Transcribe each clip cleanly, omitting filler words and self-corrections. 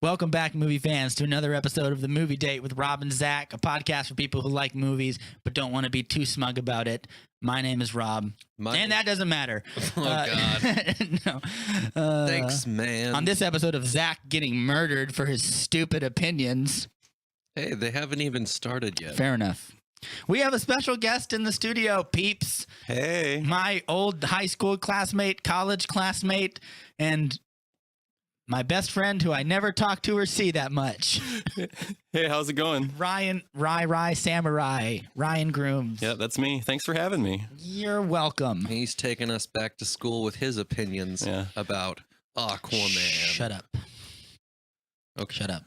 Welcome back, movie fans, to another episode of The Movie Date with Rob and Zakk, a podcast for people who like movies but don't want to be too smug about it. My name is Rob, and that doesn't matter. Oh, God. No. Thanks, man. On this episode of Zakk getting murdered for his stupid opinions. Hey, they haven't even started yet. Fair enough. We have a special guest in the studio, peeps. Hey. My old high school classmate, college classmate, and my best friend who I never talk to or see that much. Hey, how's it going? Ryan Samurai. Ryan Grooms. Yeah, that's me. Thanks for having me. You're welcome. He's taking us back to school with his opinions about Aquaman. Shut up. Okay. Shut up.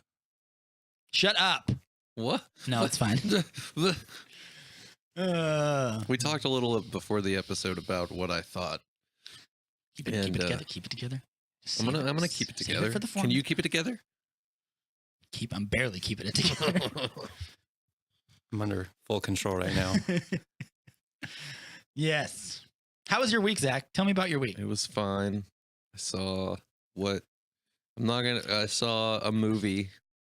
Shut up. What? No, it's fine. We talked a little before the episode about what I thought. Keep it together. Keep it together. I'm gonna keep it together. For the Can you keep it together? I'm barely keeping it together. I'm under full control right now. Yes. How was your week, Zakk? Tell me about your week. It was fine. I saw I saw a movie.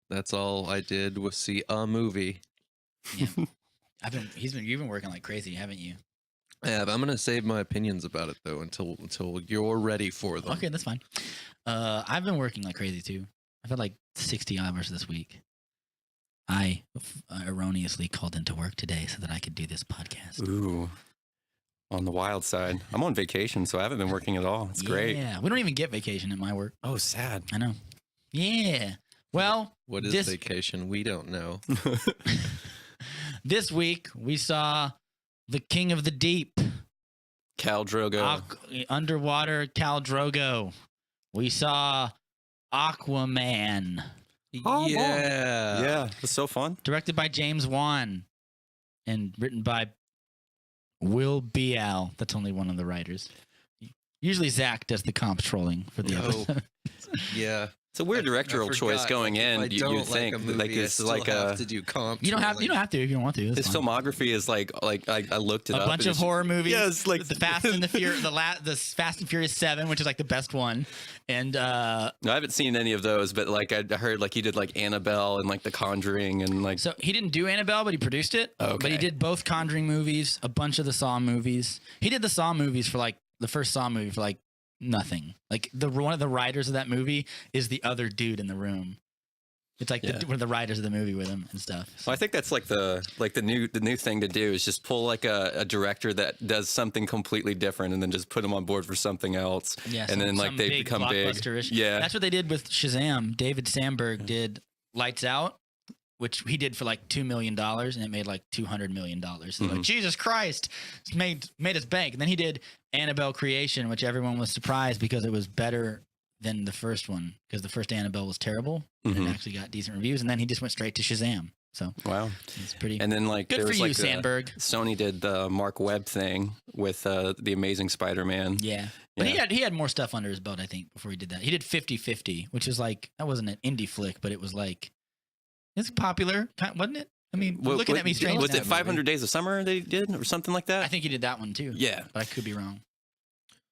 That's all I did was see a movie. Yeah. You've been working like crazy, haven't you? I have. I'm gonna save my opinions about it though until you're ready for them. Okay, that's fine. I've been working like crazy too. I've had like 60 hours this week. I erroneously called into work today so that I could do this podcast. Ooh. On the wild side. I'm on vacation, so I haven't been working at all. It's great. Yeah, we don't even get vacation at my work. Oh, sad. I know. Yeah. Well, What is vacation? We don't know. this week we saw the King of the Deep. Khal Drogo. Underwater Khal Drogo. We saw Aquaman. Yeah, it was so fun. Directed by James Wan and written by Will Bial. That's only one of the writers. Usually Zakk does the comp trolling for the episode. Yeah. It's a weird directorial choice going in. You'd think like it's like have to do comp. You don't have to if you don't want to. His filmography is like I looked it up. A bunch of horror movies. Yeah, it's like the Fast and the Fast and Furious 7, which is like the best one. And no, I haven't seen any of those, but like I heard like he did like Annabelle and like The Conjuring and like. So he didn't do Annabelle, but he produced it. Okay. But he did both Conjuring movies, a bunch of the Saw movies. He did the Saw movies for like the first Saw movie for like nothing. Like one of the writers of that movie is the other dude in the room. It's like one of the writers of the movie with him and stuff. So. Well, I think that's like the new thing to do is just pull like a director that does something completely different and then just put them on board for something else. Yeah, and then like they become big. Yeah, that's what they did with Shazam. David Sandberg did Lights Out, which he did for like $2 million, and it made like $200 million. So like, Jesus Christ, it's made us bank. And then he did Annabelle Creation, which everyone was surprised because it was better than the first one, because the first Annabelle was terrible. And it actually got decent reviews, and then he just went straight to Shazam. So wow, it's pretty. And then like good there for was you, like Sandberg. Sony did the Mark Webb thing with the Amazing Spider-Man. Yeah. But he had more stuff under his belt, I think, before he did that. He did 50-50, which is like, that wasn't an indie flick, but it was like, it's popular, wasn't it? I mean, looking at me strange. Was it 500 Days of Summer they did or something like that? I think he did that one too. Yeah. But I could be wrong.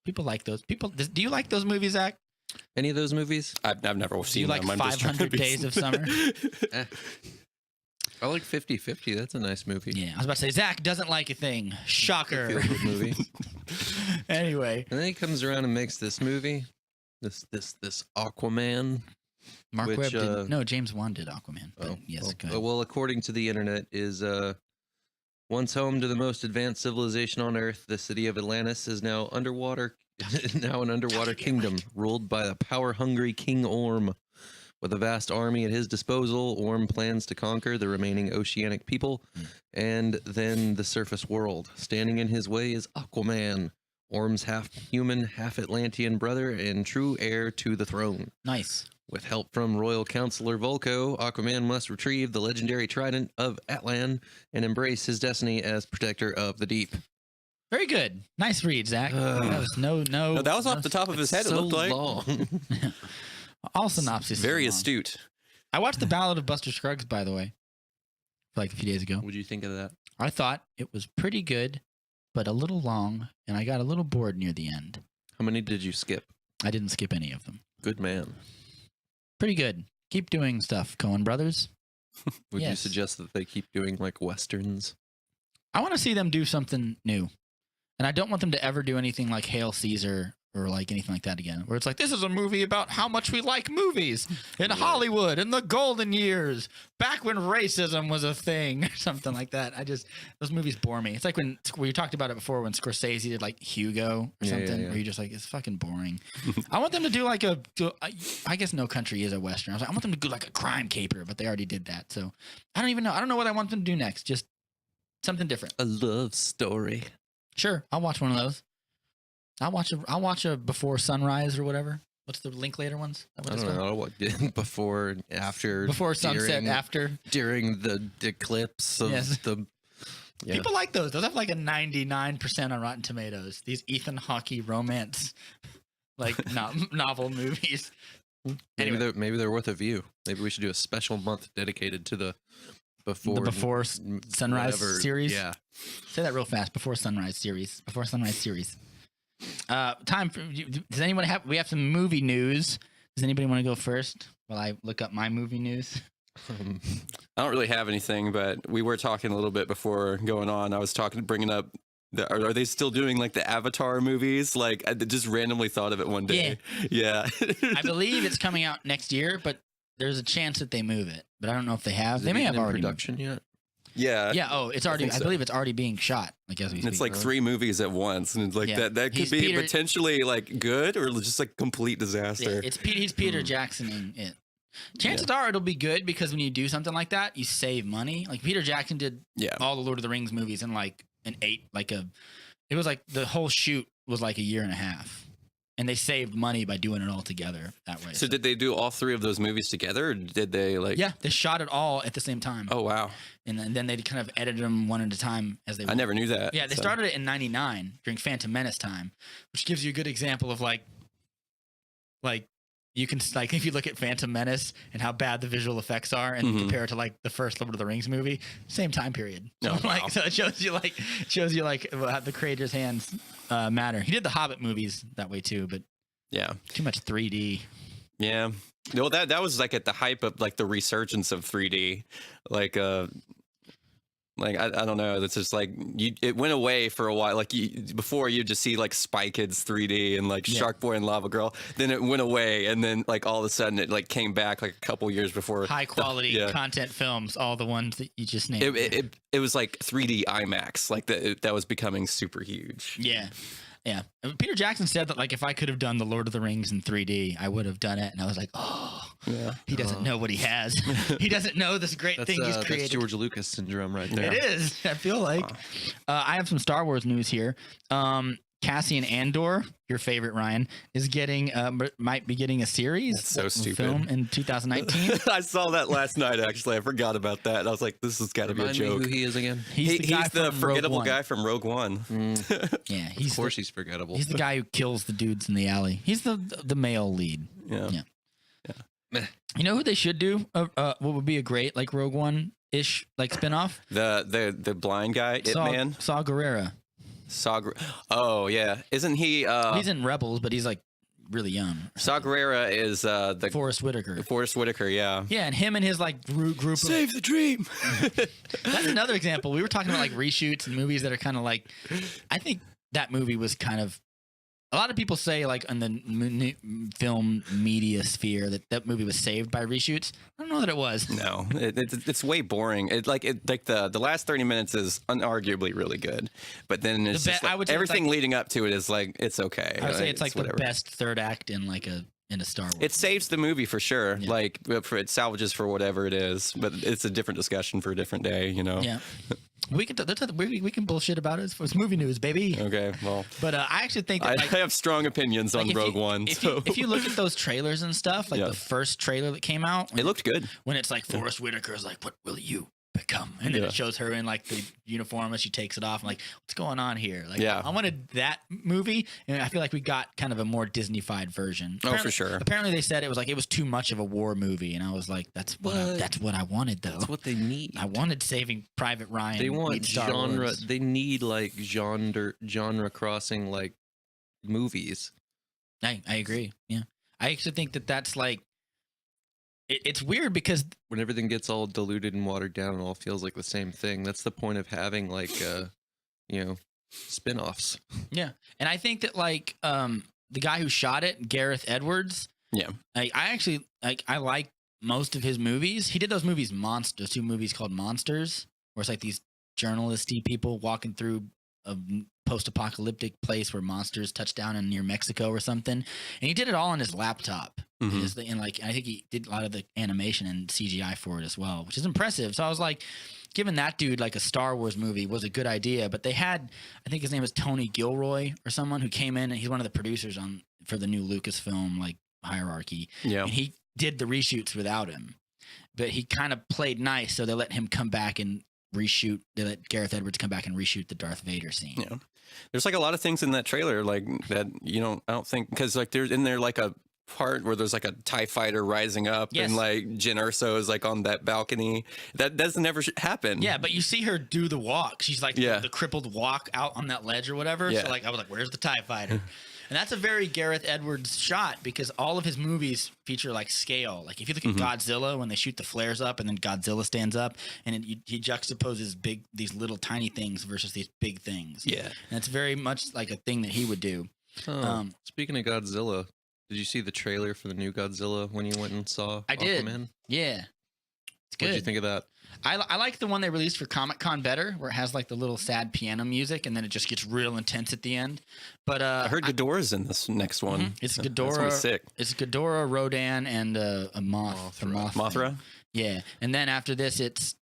People like those. Do you like those movies, Zakk? Any of those movies? I've never seen you like them. 500 Days of Summer? I like 50-50. That's a nice movie. Yeah, I was about to say, Zakk doesn't like a thing. Shocker. Feel-good movie. Anyway. And then he comes around and makes this movie, this Aquaman. Mark Webb did. No, James Wan did Aquaman. But yes, go ahead. Well, according to the internet, is once home to the most advanced civilization on Earth, the city of Atlantis is now an underwater kingdom ruled by the power-hungry King Orm. With a vast army at his disposal, Orm plans to conquer the remaining oceanic people and then the surface world. Standing in his way is Aquaman, Orm's half-human, half-Atlantean brother and true heir to the throne. Nice. With help from royal counselor Volko, Aquaman must retrieve the legendary trident of Atlan and embrace his destiny as protector of the deep. Very good. Nice read, Zakk. That was no. That was off the top of his head. So it looked like long. All synopsis. Very astute. I watched The Ballad of Buster Scruggs, by the way, like a few days ago. What'd you think of that? I thought it was pretty good, but a little long, and I got a little bored near the end. How many did you skip? I didn't skip any of them. Good man. Pretty good. Keep doing stuff, Coen Brothers. Would you Yes. suggest that they keep doing like westerns? I want to see them do something new. And I don't want them to ever do anything like Hail Caesar or like anything like that again, where it's like, this is a movie about how much we like movies in Hollywood in the golden years, back when racism was a thing or something like that. Those movies bore me. It's like when we talked about it before when Scorsese did like Hugo or something, where you're just like, it's fucking boring. I want them to do like I guess No Country is a Western. I want them to do like a crime caper, but they already did that. So I don't even know. I don't know what I want them to do next. Just something different. A love story. Sure, I'll watch one of those. I'll watch a Before Sunrise or whatever. What's the Linklater ones? I don't know what before, after, Before sunset, after. during the eclipse of the. Yeah. People like those. Those have like a 99% on Rotten Tomatoes. These Ethan Hawke romance, like novel movies. Anyway. Maybe they're worth a view. Maybe we should do a special month dedicated to the Before Sunrise series. Yeah. Say that real fast. Before Sunrise series. Before Sunrise series. Time for. Does anyone have? We have some movie news. Does anybody want to go first while I look up my movie news? I don't really have anything, but we were talking a little bit before going on. I was bringing up. Are they still doing like the Avatar movies? Like I just randomly thought of it one day. Yeah. I believe it's coming out next year, but there's a chance that they move it. But I don't know if they have. They may have in already production yet. Yeah. Yeah. Oh, it's already. I believe it's already being shot. Like as we speak. It's like 3 movies at once, and it's like that could be potentially like good or just like complete disaster. Yeah, he's Peter Jackson in it. Chances are it'll be good because when you do something like that, you save money. Like Peter Jackson did all the Lord of the Rings movies in like it was like the whole shoot was like a year and a half. And they saved money by doing it all together that way. So did they do all 3 of those movies together, or did they like? Yeah, they shot it all at the same time. Oh wow! And then they kind of edited them one at a time as they went. I never knew that. Yeah, they started it in '99 during Phantom Menace time, which gives you a good example of like you can like if you look at Phantom Menace and how bad the visual effects are, and compare it to like the first Lord of the Rings movie, same time period. So, so it shows you like how the creator's hands matter. He did the Hobbit movies that way too, but too much 3D. Yeah. No, that was like at the hype of like the resurgence of 3D, like I don't know. It's just like it went away for a while. Like before, you just see like Spy Kids 3D and like Shark Boy and Lava Girl. Then it went away, and then like all of a sudden it like came back like a couple years before. High quality content films, all the ones that you just named. It was like 3D IMAX, like that was becoming super huge. Yeah. Yeah. Peter Jackson said that, like, if I could have done The Lord of the Rings in 3D, I would have done it. And I was like, he doesn't know what he has. He doesn't know this great thing he's created. That's George Lucas syndrome right there. It is. I feel like. I have some Star Wars news here. Cassian Andor, your favorite, Ryan, is might be getting a series. That's so stupid. Film in 2019. I saw that last night, actually. I forgot about that. And I was like, this has got to be a joke. Who he is again? He's the forgettable guy from Rogue One. Yeah, of course he's forgettable. He's the guy who kills the dudes in the alley. He's the male lead. Yeah. You know who they should do? What would be a great like Rogue One-ish like spinoff? The blind guy, Man. Saw Gerrera. Oh yeah, isn't he? He's in Rebels, but he's like really young. Saw Gerrera is the Forrest Whitaker. Forrest Whitaker, yeah. Yeah, and him and his like group. Save the dream. That's another example. We were talking about like reshoots and movies that are kind of like. I think that movie was kind of. A lot of people say, like, in the film media sphere, that movie was saved by reshoots. I don't know that it was. No, it's way boring. The last 30 minutes is unarguably really good, but then it's just like, everything leading up to it is like it's okay. I would say it's like the best third act in a Star Wars. It saves the movie for sure. Yeah. Like it salvages for whatever it is, but it's a different discussion for a different day. You know. Yeah. We can bullshit about it. It's movie news, baby. Okay, well, but I actually think that, I have strong opinions on Rogue One. If you look at those trailers and stuff, like the first trailer that came out, it looked good. When it's like Forrest Whitaker is like, "What will you become?" And then it shows her in like the uniform and she takes it off. I'm like, what's going on here? Like, I wanted that movie, and I feel like we got kind of a more Disney-fied version. For sure. Apparently, they said it was too much of a war movie, and I was like, that's what I wanted, though. That's what they need. I wanted Saving Private Ryan. They want genre. They need like genre crossing like movies. I agree. Yeah, I actually think that's like it's weird because when everything gets all diluted and watered down, it all feels like the same thing. That's the point of having like, spin-offs. yeah, and I think that like the guy who shot it, Gareth Edwards. Yeah, I actually I like most of his movies. He did those movies, those 2 movies called Monsters, where it's like these journalisty people walking through a post-apocalyptic place where monsters touch down in near Mexico or something. And he did it all on his laptop. And like I think he did a lot of the animation and CGI for it as well, which is impressive. So I was like, giving that dude like a Star Wars movie was a good idea. But they had, I think his name was Tony Gilroy or someone who came in, and he's one of the producers for the new Lucasfilm like hierarchy. Yeah, and he did the reshoots without him, but he kind of played nice, so they let him come back and reshoot. They let Gareth Edwards come back and reshoot the Darth Vader scene. Yeah, there's like a lot of things in that trailer like that I don't think, because like there's in there like a part where there's like a TIE fighter rising up, yes, and like Jyn Erso is like on that balcony. That doesn't never happen. Yeah, but you see her do the walk. She's like the crippled walk out on that ledge or whatever. Yeah. So like I was like, where's the TIE fighter? And that's a very Gareth Edwards shot, because all of his movies feature like scale. Like if you look at Godzilla, when they shoot the flares up and then Godzilla stands up, and he juxtaposes these little tiny things versus these big things. Yeah, and it's very much like a thing that he would do. Speaking of Godzilla, did you see the trailer for the new Godzilla when you went and saw I did. Aquaman? Yeah, it's good. What did you think of that? I like the one they released for Comic-Con better, where it has like the little sad piano music, and then it just gets real intense at the end. But I heard Ghidorah's in this next one. It's That's Ghidorah. gonna be sick. It's Ghidorah, Rodan, and a moth. Mothra. Yeah, and then after this, it's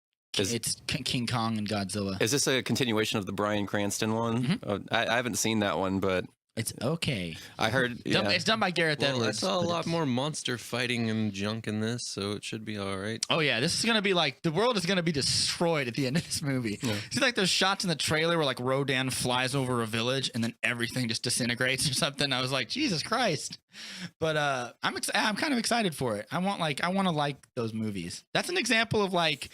King Kong and Godzilla. Is this a continuation of the Bryan Cranston one? I haven't seen that one, but it's okay. I heard It's done by Gareth Edwards. I saw a lot more monster fighting and junk in this, so it should be all right. Oh yeah, this is gonna be like the world is gonna be destroyed at the end of this movie. Yeah. See, like those shots in the trailer where like Rodan flies over a village and then everything just disintegrates or something. I was like, Jesus Christ! But I'm kind of excited for it. I want to like those movies. That's an example of like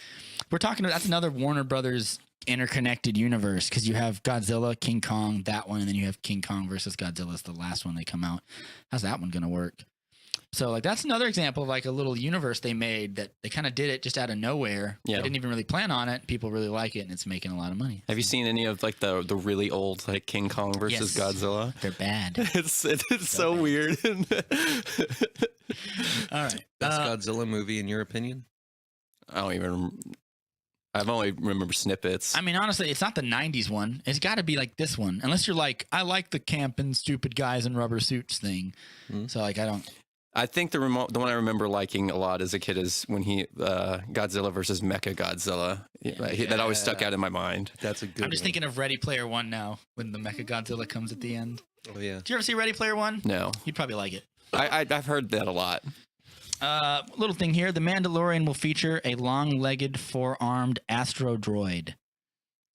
that's another Warner Brothers interconnected universe, because you have Godzilla, King Kong, that one, and then you have King Kong versus Godzilla is the last one they come out. How's that one gonna work? So like that's another example of like a little universe they made that they kind of did it just out of nowhere. Yeah, they didn't even really plan on it. People really like it, and it's making a lot of money. Have you seen any of like the really old like King Kong versus Godzilla? They're bad. It's so weird. All right, best Godzilla movie in your opinion? I don't even. I've only remember snippets. I mean, honestly, it's not the 90s one. It's got to be like this one. Unless you're like, I like the camping stupid guys in rubber suits thing. So like, I think the one I remember liking a lot as a kid is when Godzilla versus Mecha Godzilla. Yeah. That always stuck out in my mind. That's a good I'm just thinking of Ready Player One now, when the Mecha Godzilla comes at the end. Oh yeah. Did you ever see Ready Player One? No. You'd probably like it. I've heard that a lot. Little thing here. The Mandalorian will feature a long-legged, four-armed astro droid.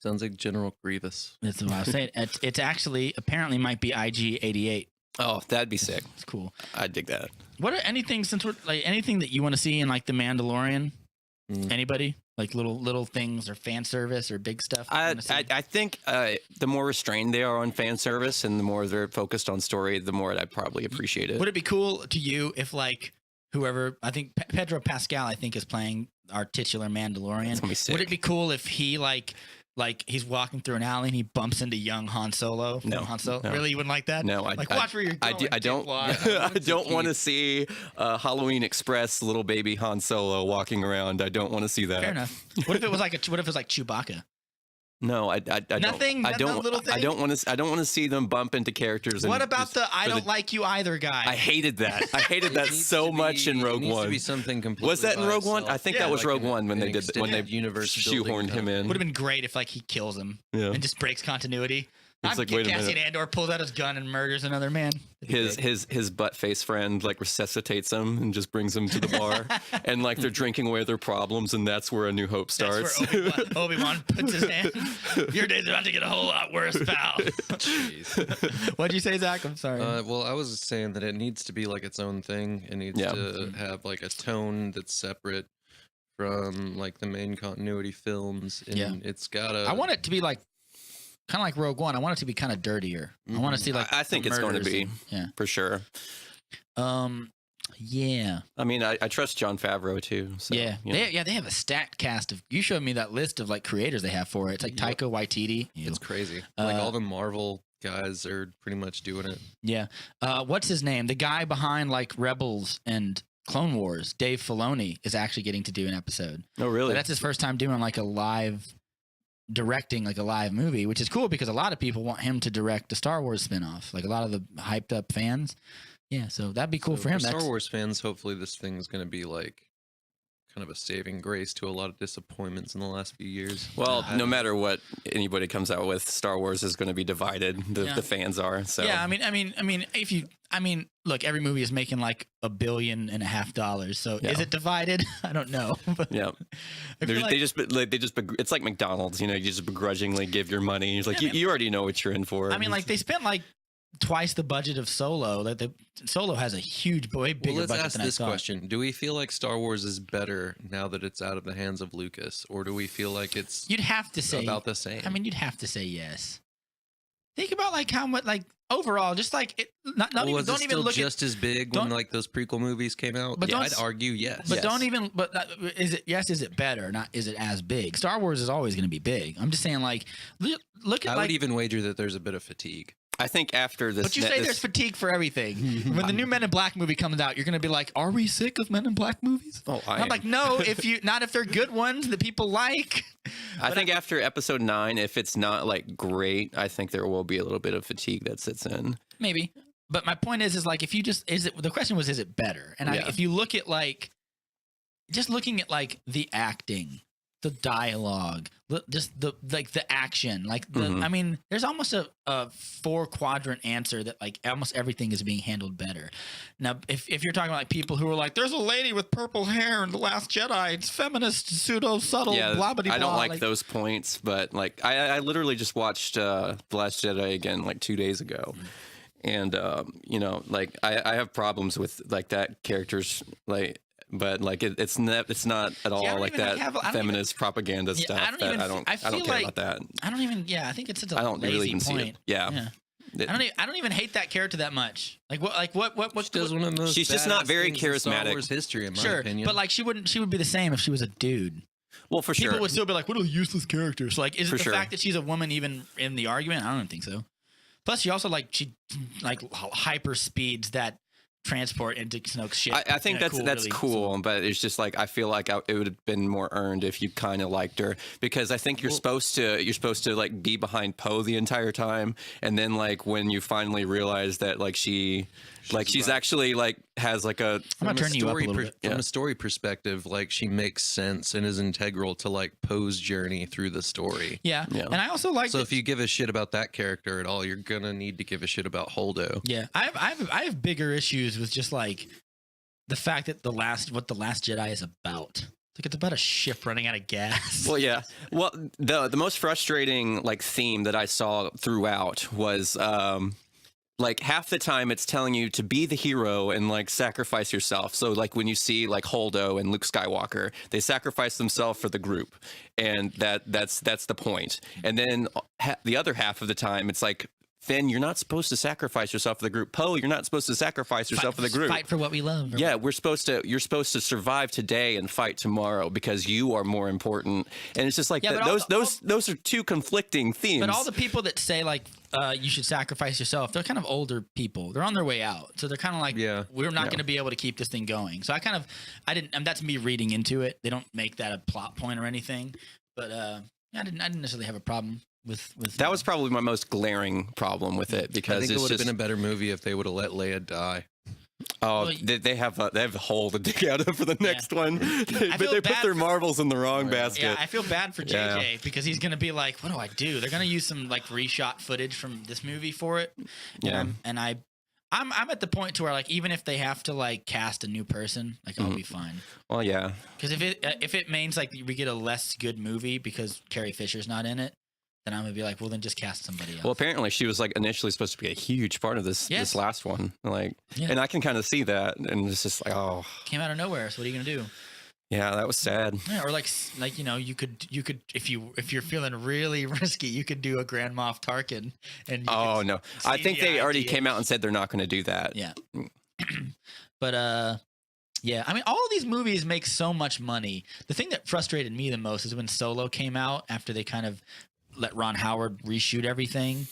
Sounds like General Grievous. That's what I was saying. It's actually apparently might be IG-88. Oh, that'd be sick. It's cool. I'd dig that. What are anything that you want to see in like the Mandalorian? Anybody like little things or fan service or big stuff? I think the more restrained they are on fan service and the more they're focused on story, the more I'd probably appreciate it. Would it be cool to you if like whoever, I think Pedro Pascal, I think is playing our titular Mandalorian. That's gonna be sick. Would it be cool if he like he's walking through an alley and he bumps into young Han Solo? No. Han Solo? No. Really, you wouldn't like that? No, watch where you're going. I don't want to see Halloween Express little baby Han Solo walking around. I don't want to see that. Fair enough. What if it was like Chewbacca? No, I Nothing. don't. I don't. Little thing? I don't want to. I don't want to see them bump into characters. What about the I don't like you either guy? I hated that. I hated that so much in Rogue One. To be something completely. Was that in Rogue One? I think that was Rogue One when they did when they shoehorned him in. Would have been great if like he kills him and just breaks continuity. It's like, wait a Cassian minute. Andor pulls out his gun and murders another man. His butt face friend like resuscitates him and just brings him to the bar, and like they're drinking away their problems, and that's where A New Hope starts. That's where Obi-Wan puts his hand. Your day's about to get a whole lot worse, pal. Jeez. What'd you say, Zakk? I'm sorry. Well, I was saying that it needs to be like its own thing. It needs to have like a tone that's separate from like the main continuity films, and it's gotta. I want it to be like. Kind of like Rogue One. I want it to be kind of dirtier. I want to see like. I think it's going to be for sure. Yeah. I mean, I trust Jon Favreau too. So, Yeah. you know. They have a stacked cast of. You showed me that list of like creators they have for it. It's like Taika Waititi. It's crazy. Like all the Marvel guys are pretty much doing it. Yeah. What's his name? The guy behind like Rebels and Clone Wars, Dave Filoni, is actually getting to do an episode. Oh, really? But that's his first time doing like a live movie, which is cool because a lot of people want him to direct the Star Wars spinoff. Like a lot of the hyped up fans. Yeah, so that'd be cool for him. Star Wars fans, hopefully this thing is going to be like kind of a saving grace to a lot of disappointments in the last few years. Well, no matter what anybody comes out with, Star Wars is going to be divided. The fans are. So yeah, I mean, look, every movie is making like $1.5 billion. So is it divided? I don't know. But yeah, they just it's like McDonald's. You know, you just begrudgingly give your money. It's like you already know what you're in for. I mean, like they spent like twice the budget of Solo. Like Solo has a huge, way bigger budget than I thought. Let's ask this question: do we feel like Star Wars is better now that it's out of the hands of Lucas, or do we feel like it's you'd have to say about the same? I mean, you'd have to say yes. Think about like how much like overall, just like it. Don't even look just as big when like those prequel movies came out. But I'd argue yes. But don't even. But is it yes? Is it better? Not is it as big? Star Wars is always going to be big. I'm just saying like look at. I would even wager that there's a bit of fatigue. I think after this, but you say there's fatigue for everything. When the new Men in Black movie comes out, you're gonna be like, "Are we sick of Men in Black movies?" Oh, I'm like, no. Not if they're good ones that people like. I think after episode 9, if it's not like great, I think there will be a little bit of fatigue that sits in. Maybe, but my point is like if you just the question was, is it better? And if you look at like, just looking at like the acting, the dialogue, just the action, like I mean, there's almost a 4-quadrant answer that like almost everything is being handled better. Now, if you're talking about like people who are like, there's a lady with purple hair in The Last Jedi, it's feminist, pseudo subtle, blah blah blah. I don't like those points, but like I literally just watched The Last Jedi again like 2 days ago. And you know, like I have problems with like that character's like. But like it's not at all like that feminist propaganda stuff. I don't care about that. I don't even. Yeah, I think it's such a I don't lazy really even point. see it. Yeah. I don't even hate that character that much. Like what does one of the most she's just not very charismatic. Star Wars history, in my opinion. But like she would be the same if she was a dude. Well, for sure. People would still be like, what a useless character. So like, is it the fact that she's a woman even in the argument? I don't think so. Plus, she also she hyper speeds that transport into Snoke's ship. I think that's cool, but it's just like I feel like it would have been more earned if you kind of liked her, because I think you're supposed to like be behind Poe the entire time, and then like when you finally realize that like she's actually like has like a I'm gonna turn you up a little bit. From a story perspective, like she makes sense and is integral to like Poe's journey through the story. Yeah. And I also like. So if you give a shit about that character at all, you're gonna need to give a shit about Holdo. Yeah, I have bigger issues with just like the fact that what the Last Jedi is about. Like it's about a ship running out of gas. Well, yeah. Well, the most frustrating like theme that I saw throughout was like half the time it's telling you to be the hero and like sacrifice yourself. So like when you see like Holdo and Luke Skywalker, they sacrifice themselves for the group, and that's the point. And then the other half of the time it's like, Finn, you're not supposed to sacrifice yourself for the group. Poe, you're not supposed to sacrifice yourself for the group. Fight for what we love. Yeah, you're supposed to survive today and fight tomorrow because you are more important. And it's just like those are two conflicting themes. But all the people that say like you should sacrifice yourself, they're kind of older people. They're on their way out, so they're kind of like, we're not going to be able to keep this thing going. So I didn't. And that's me reading into it. They don't make that a plot point or anything. But I didn't necessarily have a problem. With that was probably my most glaring problem with it, because I think it would have been a better movie if they would have let Leia die. Oh, they have a hole to dig out of for the next one, but they put their marbles in the wrong basket. Yeah, I feel bad for JJ because he's gonna be like, what do I do? They're gonna use some like reshot footage from this movie for it. Yeah, and I'm at the point to where like even if they have to like cast a new person, like I'll be fine. Well, yeah, because if it means like we get a less good movie because Carrie Fisher's not in it, then I'm gonna be like, well, then just cast somebody else. Well, apparently she was like initially supposed to be a huge part of this last one, like, and I can kind of see that, and it's just like, oh, came out of nowhere. So what are you gonna do? Yeah, that was sad. Yeah, or like you know, you could if you're feeling really risky, you could do a Grand Moff Tarkin. And no, I think they already came out and said they're not going to do that. Yeah. But yeah, I mean, all of these movies make so much money. The thing that frustrated me the most is when Solo came out after they kind of let Ron Howard reshoot everything.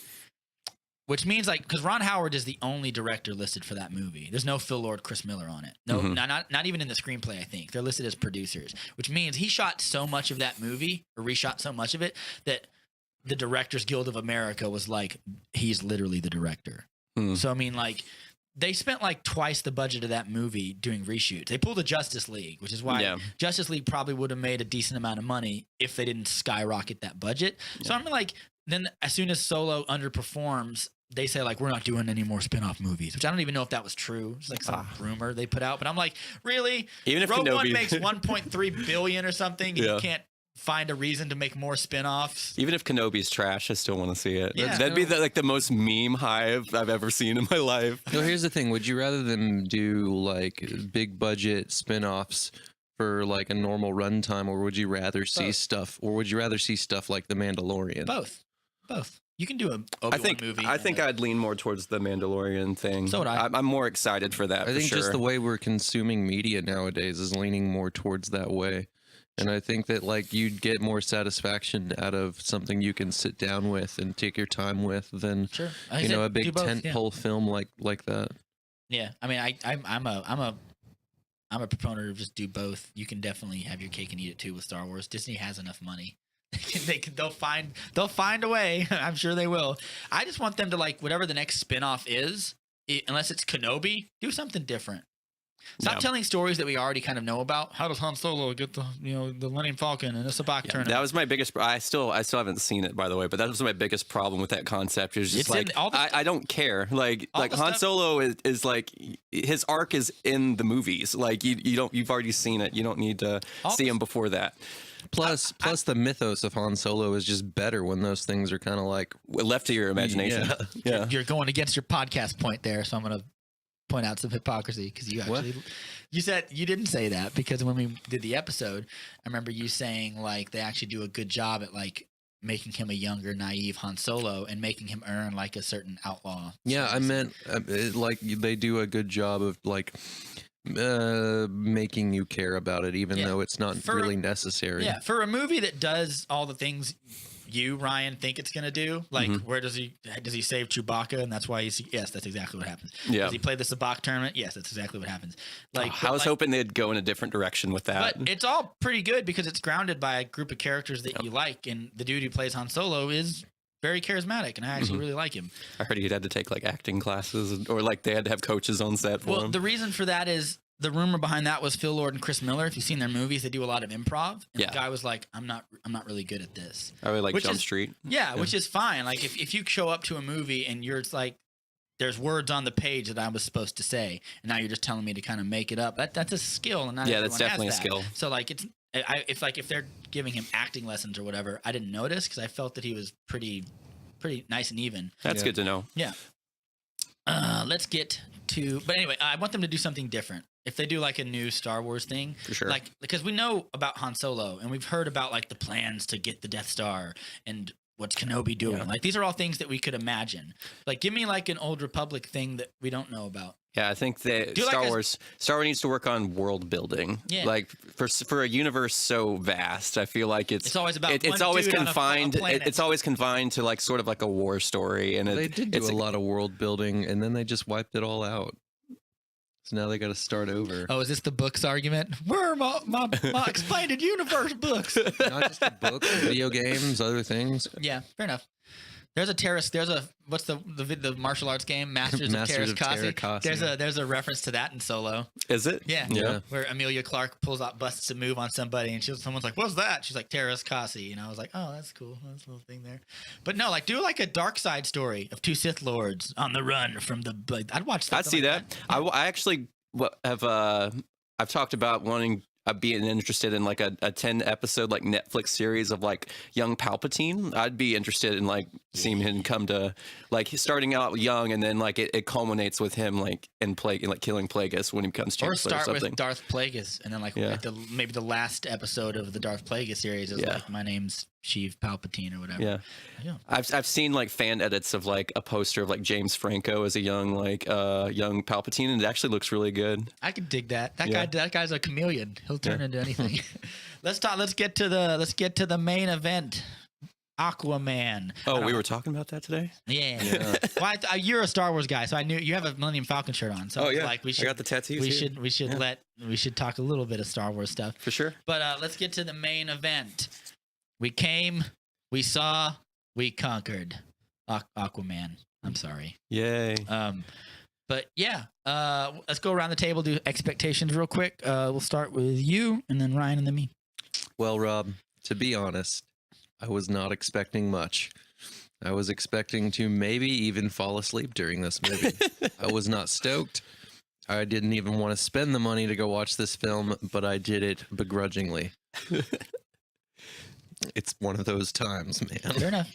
Which means, like, because Ron Howard is the only director listed for that movie. There's no Phil Lord, Chris Miller on it. No, not even in the screenplay, I think. They're listed as producers, which means he shot so much of that movie, or reshot so much of it, that the Directors Guild of America was like, he's literally the director. So, I mean, like, they spent like twice the budget of that movie doing reshoots. They pulled a Justice League, which is why Justice League probably would have made a decent amount of money if they didn't skyrocket that budget. So, I'm like, then as soon as Solo underperforms, they say, like, we're not doing any more spin-off movies, which I don't even know if that was true. It's like some rumor they put out. But I'm like, really? Even if Rogue Kenobi One makes $1.3 billion or something, and you can't find a reason to make more spin-offs? Even if Kenobi's trash, I still want to see it. Yeah. That'd be the most meme hive I've ever seen in my life. No, here's the thing. Would you rather them do, like, big budget spin-offs for, like, a normal runtime, or would you rather see stuff like The Mandalorian? Both. You can do a Obi-Wan movie. I think I'd lean more towards the Mandalorian thing. So would I. I'm more excited for that. I think just the way we're consuming media nowadays is leaning more towards that way. And I think that, like, you'd get more satisfaction out of something you can sit down with and take your time with than a big tentpole film like that. Yeah, I mean, I'm a proponent of just do both. You can definitely have your cake and eat it too with Star Wars. Disney has enough money. They'll find a way. I'm sure they will. I just want them to, like, whatever the next spinoff is, unless it's Kenobi, do something different. Stop telling stories that we already kind of know about. How does Han Solo get the Millennium Falcon and the Sabacc tournament? That was my biggest. I still haven't seen it, by the way. But that was my biggest problem with that concept. Is just I don't care. Like Han Solo is like, his arc is in the movies. Like you've already seen it. You don't need to see him before that. Plus, the mythos of Han Solo is just better when those things are kind of like left to your imagination. Yeah. You're going against your podcast point there, so I'm gonna point out some hypocrisy, because you said you didn't say that, because when we did the episode, I remember you saying, like, they actually do a good job at, like, making him a younger, naive Han Solo and making him earn, like, a certain outlaw. Yeah, I meant like they do a good job of, like, making you care about it, even though it's not really necessary. Yeah, for a movie that does all the things you, Ryan, think it's gonna do, like, where does he save Chewbacca, and that's why yes, that's exactly what happens. Does he play the Sabacc tournament? Yes, that's exactly what happens. Like, I was hoping they'd go in a different direction with that. But it's all pretty good because it's grounded by a group of characters that you like, and the dude who plays Han Solo is very charismatic, and I actually really like him. I heard he had to take, like, acting classes, or, like, they had to have coaches on set for him. Well, the reason for that is, the rumor behind that was Phil Lord and Chris Miller. If you've seen their movies, they do a lot of improv. And the guy was like, I'm not really good at this. I really like Jump Street. Yeah, which is fine. Like, if you show up to a movie and it's like, there's words on the page that I was supposed to say, and now you're just telling me to kind of make it up. That's a skill, and not everyone that's definitely has that. A skill. So, like, if they're giving him acting lessons or whatever, I didn't notice, because I felt that he was pretty nice and even. That's good to know. Yeah. Let's get to. But anyway, I want them to do something different. If they do, like, a new Star Wars thing, for sure, like, because we know about Han Solo and we've heard about, like, the plans to get the Death Star and what's Kenobi doing. Like, these are all things that we could imagine. Like, give me, like, an Old Republic thing that we don't know about. Yeah, I think that Star Wars needs to work on world building. Yeah. Like, for a universe so vast, I feel like it's always about it's always confined. It's always confined to, like, sort of like a war story, and they did do a lot of world building, and then they just wiped it all out. So now they got to start over. Oh, is this the books argument? Where are my expanded universe books? Not just the books, video games, other things. Yeah, fair enough. What's the martial arts game? Masters of Terras. There's a reference to that in Solo. Is it? Yeah. Where Amelia Clark busts a move on somebody, and someone's like, "What's that?" She's like, Terras Kasi. And I was like, "Oh, that's cool. That's a little thing there." But no, like, do like a dark side story of two Sith Lords on the run from the. Like, I'd watch. I'd see that. I actually have. I've talked about wanting being interested in like a 10 episode like Netflix series of like young Palpatine. I'd be interested in like seeing him come to like he's starting out young and then like it culminates with him like in like killing Plagueis when he becomes Or Chancellor start something. with Darth Plagueis, and then like Yeah. at maybe the last episode of the Darth Plagueis series is Yeah. like, my name's Sheev Palpatine or whatever. Yeah. Yeah. I've seen like fan edits of like a poster of like James Franco as a young young Palpatine, and it actually looks really good. I could dig that. Yeah. That guy's a chameleon. He'll turn into anything. Let's get to the main event. Aquaman. Oh, we were talking about that today? Yeah. Well, you're a Star Wars guy, so I knew you have a Millennium Falcon shirt on. So Oh, it's yeah. like we I should got the tattoos we here. should talk a little bit of Star Wars stuff. For sure. But let's get to the main event. We came, we saw, we conquered. Aquaman. I'm sorry. Yay. But yeah, let's go around the table, do expectations real quick. We'll start with you, and then Ryan, and then me. Well, Rob, to be honest, I was not expecting much. I was expecting to maybe even fall asleep during this movie. I was not stoked. I didn't even want to spend the money to go watch this film, but I did it begrudgingly. It's one of those times, man. Fair enough.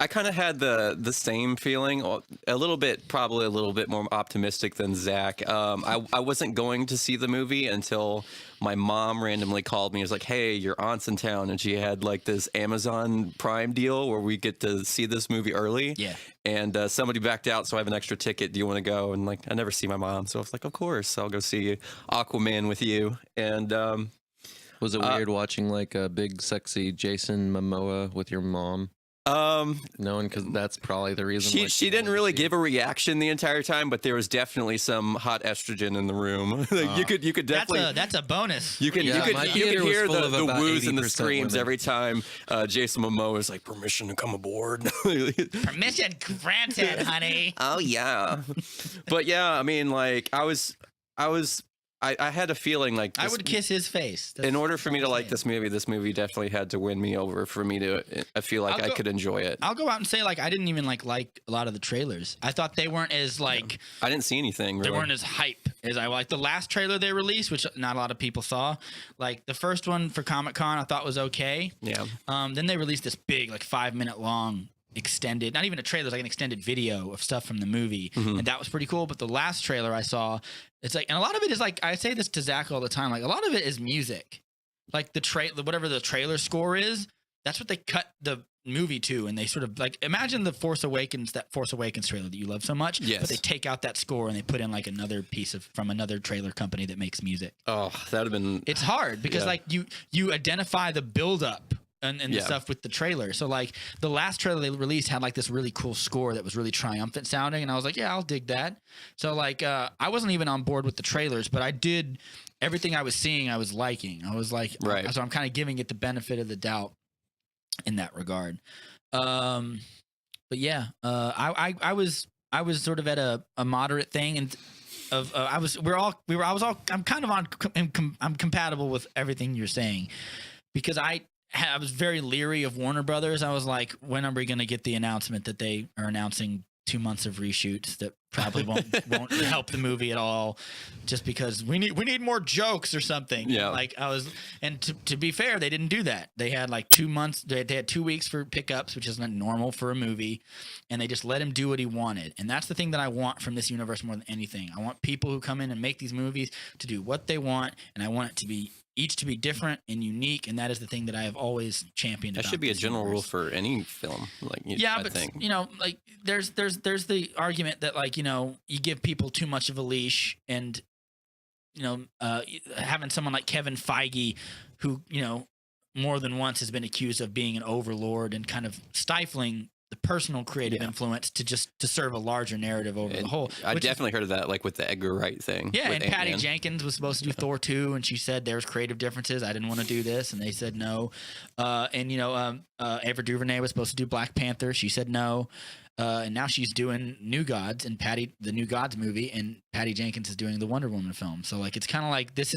I kind of had the same feeling, probably a little bit more optimistic than Zakk. I wasn't going to see the movie until my mom randomly called me. It was like, hey, your aunt's in town, and she had like this Amazon Prime deal where we get to see this movie early. Yeah. And somebody backed out, so I have an extra ticket. Do you want to go? And like, I never see my mom, so I was like, of course, I'll go see Aquaman with you. And Was it weird watching like a big, sexy Jason Momoa with your mom? Knowing because that's probably the reason. She didn't really give a reaction the entire time, but there was definitely some hot estrogen in the room. Like, you could definitely That's a bonus. you can my you theater can was hear full of the about woos and the 80% screams women. every time Jason Momoa is like, permission to come aboard. Permission granted, honey. Oh yeah. But yeah, I mean, like I had a feeling like I this- would kiss his face. in order for me to like saying. this movie definitely had to win me over for me to I feel like I'll I go- could enjoy it. I'll go out and say like I didn't even like a lot of the trailers. I thought they weren't as like I didn't see anything really. they weren't as hype as I like the last trailer they released, which not a lot of people saw. Like the first one for Comic-Con, I thought was okay. Yeah. Then they released this big like 5-minute long extended, not even a trailer, it was like an extended video of stuff from the movie, and that was pretty cool. But the last trailer I saw, it's like, and a lot of it is like, I say this to Zakk all the time, like a lot of it is music, like the whatever the trailer score is, that's what they cut the movie to, and they sort of like imagine the Force Awakens trailer that you love so much. Yes. But they take out that score and they put in like another piece from another trailer company that makes music. Oh, that'd have been It's hard because Yeah. like you identify the buildup and the Yeah. stuff with the trailer. So like the last trailer they released had like this really cool score that was really triumphant sounding, and I was like, yeah, I'll dig that. So like I wasn't even on board with the trailers, but I did everything I was seeing I was liking. I was like, Right. So I'm kind of giving it the benefit of the doubt in that regard. But yeah, I was sort of at a moderate thing, and I'm kind of I'm compatible with everything you're saying, because I was very leery of Warner Brothers. I was like, when are we going to get the announcement that they are announcing 2 months of reshoots that probably won't help the movie at all, just because we need more jokes or something. Yeah. Like and to be fair, they didn't do that. They had like 2 months. They had 2 weeks for pickups, which isn't normal for a movie, and they just let him do what he wanted. And that's the thing that I want from this universe more than anything. I want people who come in and make these movies to do what they want, and I want it to be each to be different and unique, and that is the thing that I have always championed. that about should be a this general rule universe. for any film. Like Yeah, I but think. you know, like there's the argument that like, you know, you give people too much of a leash, and you know, having someone like Kevin Feige, who, you know, more than once has been accused of being an overlord and kind of stifling the personal creative influence to serve a larger narrative over the whole. I which is- definitely heard of that, like with the Edgar Wright thing. yeah, with and Patty Ant-Man. Jenkins was supposed to do Thor 2, and she said there's creative differences. I didn't want to do this, and they said no. And you know, Ava DuVernay was supposed to do Black Panther. She said no. And now she's doing New Gods and the New Gods movie, and Patty Jenkins is doing the Wonder Woman film. So like, it's kind of like this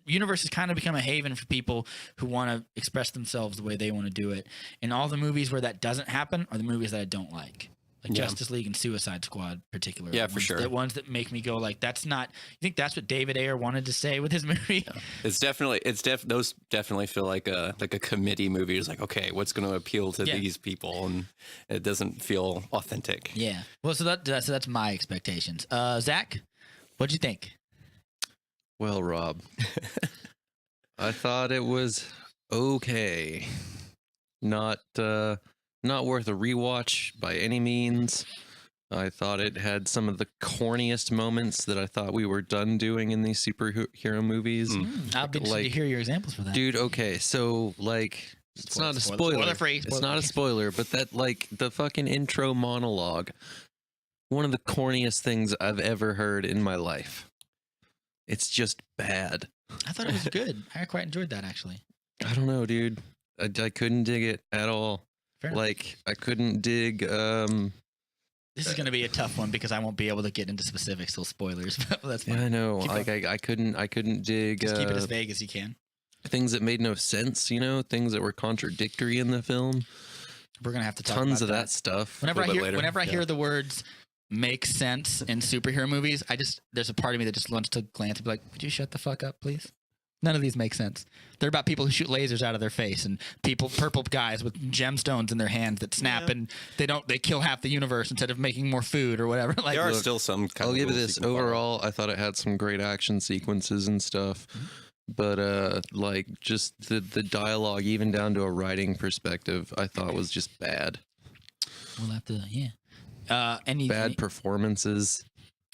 universe has kind of become a haven for people who want to express themselves the way they want to do it. And all the movies where that doesn't happen are the movies that I don't like. Like Yeah. Justice League and Suicide Squad, particularly. Yeah, for sure. The ones that make me go like, that's not. You think that's what David Ayer wanted to say with his movie? Those definitely feel like a committee movie. It's like, okay, what's going to appeal to Yeah. these people, and it doesn't feel authentic. Yeah. Well, so that's my expectations. Zach, what'd you think? Well, Rob, I thought it was okay. Not worth a rewatch by any means. I thought it had some of the corniest moments that I thought we were done doing in these superhero movies. I'll be interested to hear your examples for that. Dude, okay, so like it's not a spoiler. Spoiler-free, It's spoiler-free. not a spoiler, but that like the fucking intro monologue, one of the corniest things I've ever heard in my life. It's just bad. I thought it was good. I quite enjoyed that actually. I don't know, dude. I couldn't dig it at all. Fair enough. Like I couldn't dig This is going to be a tough one because I won't be able to get into specifics till spoilers. But that's fine. yeah, I know. Keep Like I couldn't dig Just keep it as vague as you can. things that made no sense, you know, things that were contradictory in the film. We're gonna have to talk Tons about of that stuff. Whenever I little bit hear later. whenever I Yeah. hear the words make sense in superhero movies, there's a part of me that just wants to glance and be like, "Would you shut the fuck up, please?" None of these make sense. They're about people who shoot lasers out of their face and purple guys with gemstones in their hands that snap and they kill half the universe instead of making more food or whatever. Like, There are still some. I'll give it rules this. you can follow. Overall, I thought it had some great action sequences and stuff. But like just the dialogue, even down to a writing perspective, I thought was just bad. we'll have to, any Bad performances.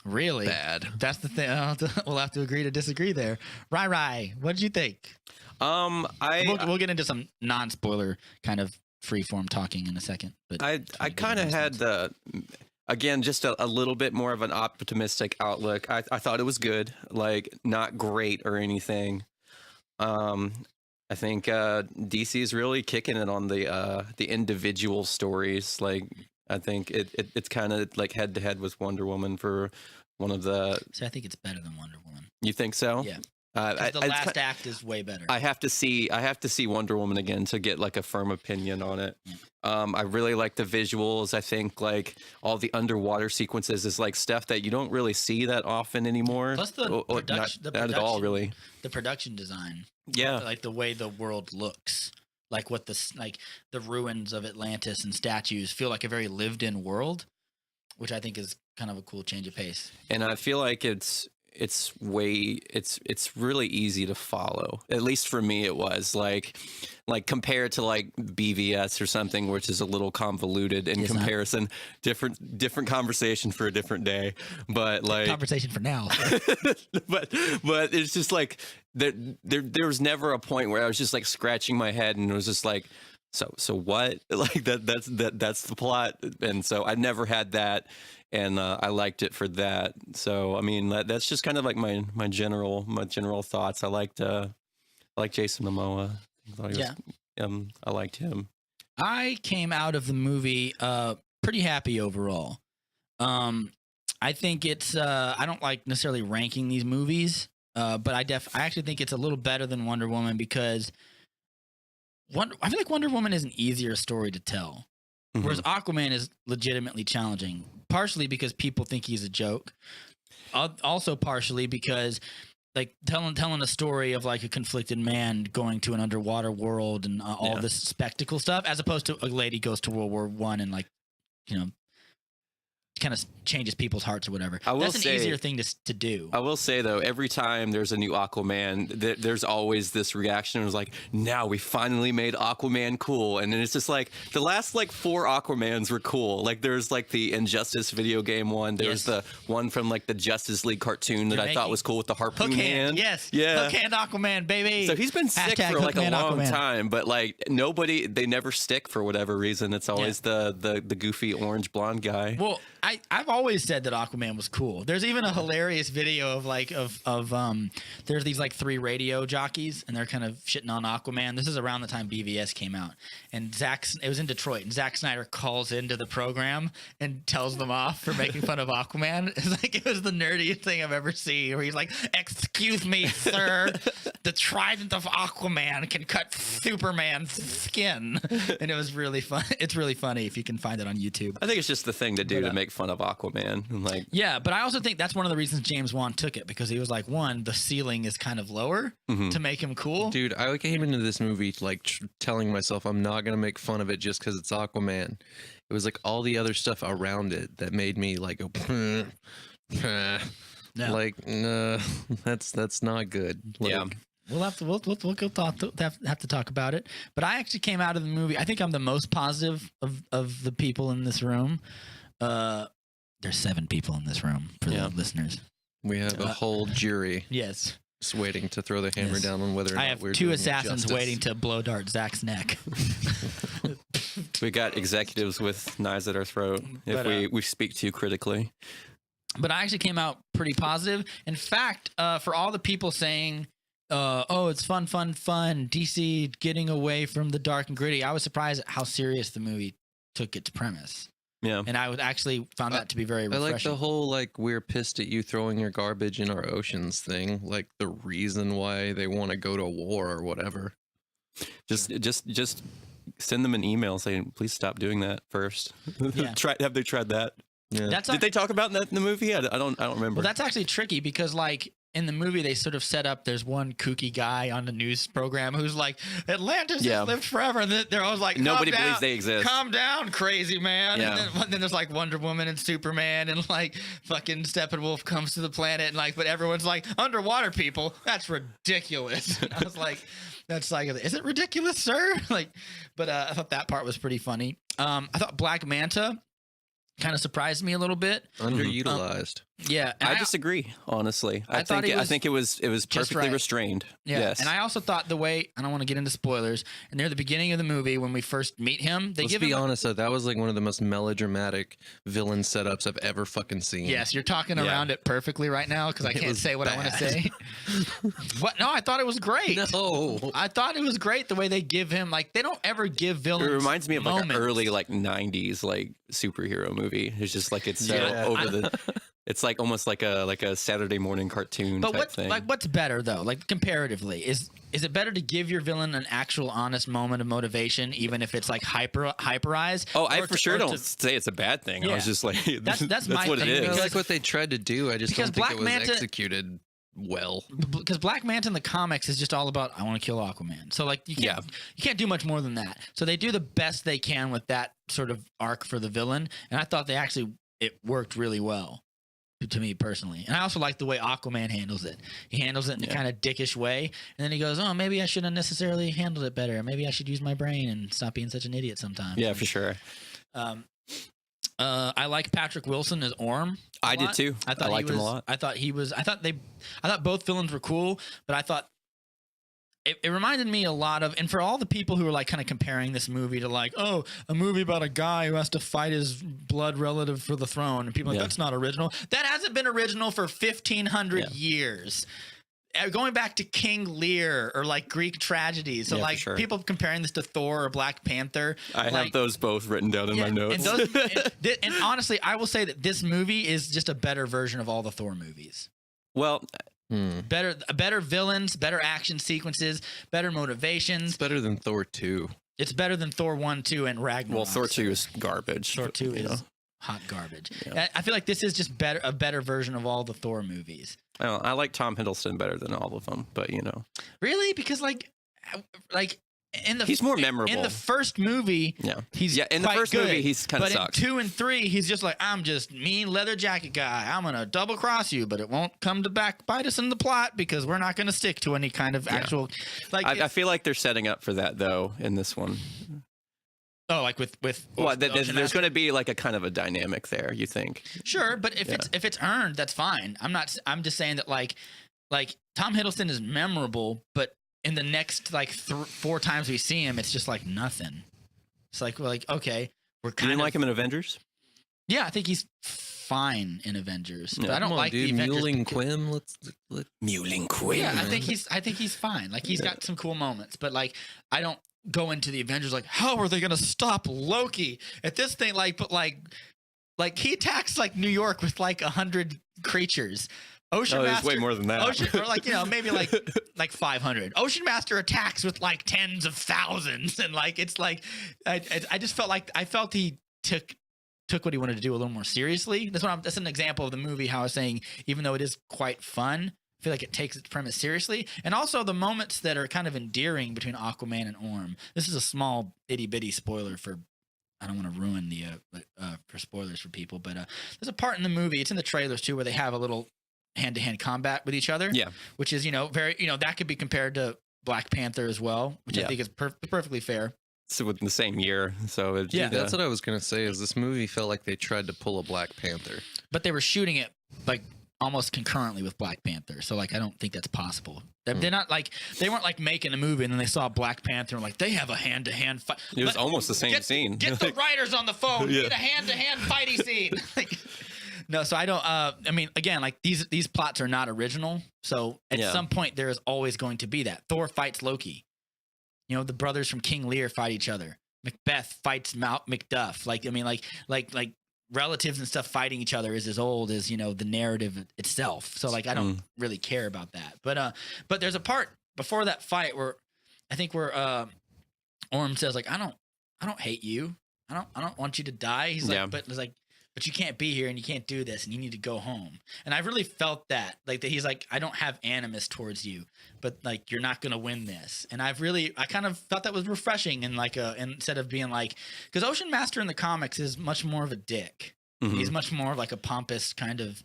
really Bad. That's the thing. We'll have to agree to disagree there. Rai, what did you think? We'll get into some non-spoiler kind of free-form talking in a second. But I kind of had again, just a little bit more of an optimistic outlook. I thought it was good, like not great or anything. I think DC is really kicking it on the individual stories. Like I think it's kind of like head to head with Wonder Woman for one of the. So I think it's better than Wonder Woman. You think so? Yeah. 'Cause the last act is way better. I have to see Wonder Woman again to get like a firm opinion on it. I really like the visuals. I think like all the underwater sequences is like stuff that you don't really see that often anymore. Plus the production, not at all really. The production design. Yeah. Like the way the world looks. Like what the ruins of Atlantis and statues feel like a very lived in world, which I think is kind of a cool change of pace. And I feel like it's really easy to follow. At least for me, it was like compared to like BVS or something, which is a little convoluted in It's not. comparison. Different conversation for a different day. But like Conversation for now. but it's just like there was never a point where I was just like scratching my head and it was just like so what like that's the plot, and so I never had that, and I liked it for that. So I mean that's just kind of like my general thoughts. I liked Jason Momoa. I thought he was, I liked him. I came out of the movie pretty happy overall. I think it's I don't like necessarily ranking these movies, but I actually think it's a little better than Wonder Woman because I feel like Wonder Woman is an easier story to tell, whereas Aquaman is legitimately challenging. Partially because people think he's a joke, also partially because like telling a story of like a conflicted man going to an underwater world and all this spectacle stuff, as opposed to a lady goes to World War I and like, you know, kind of changes people's hearts or whatever. That's an easier thing to do. I will say though, every time there's a new Aquaman, there's always this reaction. It was like, now we finally made Aquaman cool, and then it's just like the last like 4 Aquamans were cool. Like there's like the Injustice video game one. There's the one from like the Justice League cartoon that I thought was cool with the harpoon hand. Yes, yeah, Hookhand Aquaman, baby. So he's been sick for like a long time, but like they never stick for whatever reason. It's always the goofy orange blonde guy. Well, I've always said that Aquaman was cool. There's even a hilarious video of there's these like 3 radio jockeys and they're kind of shitting on Aquaman. This is around the time BVS came out, and it was in Detroit, and Zack Snyder calls into the program and tells them off for making fun of Aquaman. It's like it was the nerdiest thing I've ever seen. Where he's like, "Excuse me, sir, the trident of Aquaman can cut Superman's skin, and it was really fun. It's really funny if you can find it on YouTube. I think it's just the thing to do to make fun of Aquaman. And like, yeah, but I also think that's one of the reasons James Wan took it, because he was like, one, the ceiling is kind of lower to make him cool. Dude, I came into this movie like telling myself I'm not gonna make fun of it just because it's Aquaman. It was like all the other stuff around it that made me like go, No. like, nah, that's not good. Like, yeah. We'll have to talk about it. But I actually came out of the movie. I think I'm the most positive of the people in this room. There's 7 people in this room for the listeners. we have a whole jury Yes. just waiting to throw the hammer down on whether or not I have we're 2 doing assassins justice. waiting to blow dart Zack's neck. We got executives with knives at our throat if But, we speak too critically. But I actually came out pretty positive. In fact, for all the people saying, oh, it's fun, DC getting away from the dark and gritty, I was surprised at how serious the movie took its premise. Yeah. And I would actually found that to be very refreshing. I like the whole like we're pissed at you throwing your garbage in our oceans thing. Like the reason why they want to go to war or whatever. Just send them an email saying, please stop doing that first. Yeah. Have they tried that? Yeah. Did they talk about that in the movie? I don't remember. Well, that's actually tricky because, like, in the movie, they sort of set up there's one kooky guy on the news program who's like, Atlantis has lived forever. And they're always like, Nobody "Calm believes down, they exist. Calm down, crazy man." Yeah. And then there's like Wonder Woman and Superman and like fucking Steppenwolf comes to the planet. And like, but everyone's like, underwater people, that's ridiculous. And I was like, that's like, is it ridiculous, sir? Like, but I thought that part was pretty funny. I thought Black Manta kind of surprised me a little bit. Underutilized. Yeah. And I disagree, honestly. I thought think it was perfectly right. restrained. Yeah. Yes. And I also thought the way, I don't want to get into spoilers, and near the beginning of the movie when we first meet him, they Let's give be him honest though, that was like one of the most melodramatic villain setups I've ever fucking seen. Yes, you're talking around it perfectly right now because I can't was say what I want to bad. say. What? No, I thought it was great. No. I thought it was great the way they give him, like, they don't ever give villains. It reminds me of like an moments. early like 90s like superhero movie. It's just like it's so Yeah. over the it's like almost like a Saturday morning cartoon But type thing. what's better though? Like comparatively, is it better to give your villain an actual honest moment of motivation, even if it's like hyperized? Oh, I Or for to- sure or don't to- say it's a bad thing. I Yeah. was just like, That's my what thing, it I is. like what they tried to do. I just because don't think Black it was Manta- executed well. Because Black Manta in the comics is just all about I want to kill Aquaman. So like you can't do much more than that. So they do the best they can with that sort of arc for the villain, and I thought it worked really well to me personally. And I also like the way Aquaman handles it. He handles it in a kind of dickish way, and then he goes, "Oh, maybe I shouldn't have necessarily handled it better. Maybe I should use my brain and stop being such an idiot sometimes." Yeah, for sure. I like Patrick Wilson as Orm. I did too. I liked him a lot. I thought both villains were cool, but I thought it reminded me a lot of, and for all the people who are like kind of comparing this movie to like, oh, a movie about a guy who has to fight his blood relative for the throne, and people are like, that's not original. That hasn't been original for 1,500 years. Going back to King Lear or like Greek tragedies. So like people comparing this to Thor or Black Panther. I have those both written down in my notes. And honestly, I will say that this movie is just a better version of all the Thor movies. Well, better villains, better action sequences, better motivations. It's better than Thor 2. It's better than Thor 1, 2, and Ragnarok. well, Thor 2 is garbage. Thor 2 is hot garbage. Yeah. I feel like this is just a better version of all the Thor movies. I like Tom Hiddleston better than all of them, but you know. Really? Because he's more memorable in the first movie. Yeah, he's in the first movie he's kind of sucks. But in 2 and 3, he's just like, I'm just mean leather jacket guy. I'm gonna double cross you, but it won't come to bite us in the plot because we're not gonna stick to any kind of actual. Like I feel like they're setting up for that though in this one. Oh, like with there's going to be like a kind of a dynamic there. You think? Sure, but if it's earned, that's fine. I'm just saying that like Tom Hiddleston is memorable, but in the next like 4 times we see him, it's just like nothing. It's like we're like okay, we're kind You didn't of like him in Avengers? Yeah, I think he's fine in Avengers, but I don't like the Avengers. Mewling Quim. Let's Mewling Quim. Yeah, I think he's fine. Like he's got some cool moments, but like I don't go into the Avengers like how are they gonna stop Loki at this thing? Like he attacks like New York with like 100 creatures. Ocean No, there's Master, way more than that. Ocean, or like, you know, maybe like 500. Ocean Master attacks with like tens of thousands, and like it's like I just felt like he took what he wanted to do a little more seriously. That's an example of the movie. How I was saying, even though it is quite fun, I feel like it takes its premise seriously, and also the moments that are kind of endearing between Aquaman and Orm. This is a small itty bitty spoiler for. I don't want to ruin the for spoilers for people, but there's a part in the movie. It's in the trailers too, where they have a little hand-to-hand combat with each other. Yeah, which is very that could be compared to Black Panther as well, which I think is perfectly fair. So within the same year, so that's what I was gonna say. Is this movie felt like they tried to pull a Black Panther, but they were shooting it like almost concurrently with Black Panther, so like I don't think that's possible. They're not like they weren't like making a movie and then they saw Black Panther and like they have a hand-to-hand fight. It was almost the same scene. Get the writers on the phone. Yeah. Get a hand-to-hand fighty scene. No, so I don't. I mean, again, like these plots are not original. So at some point there is always going to be that. Thor fights Loki. You know, the brothers from King Lear fight each other. Macbeth fights Macduff. Like I mean, like relatives and stuff fighting each other is as old as the narrative itself. So like I don't really care about that. But there's a part before that fight where I think where Orm says like I don't hate you. I don't want you to die. He's like but it's like but you can't be here and you can't do this and you need to go home. And I really felt that like that he's like I don't have animus towards you, but like you're not gonna win this. And I kind of felt that was refreshing and like instead of being like because Ocean Master in the comics is much more of a dick. Mm-hmm. He's much more of like a pompous kind of.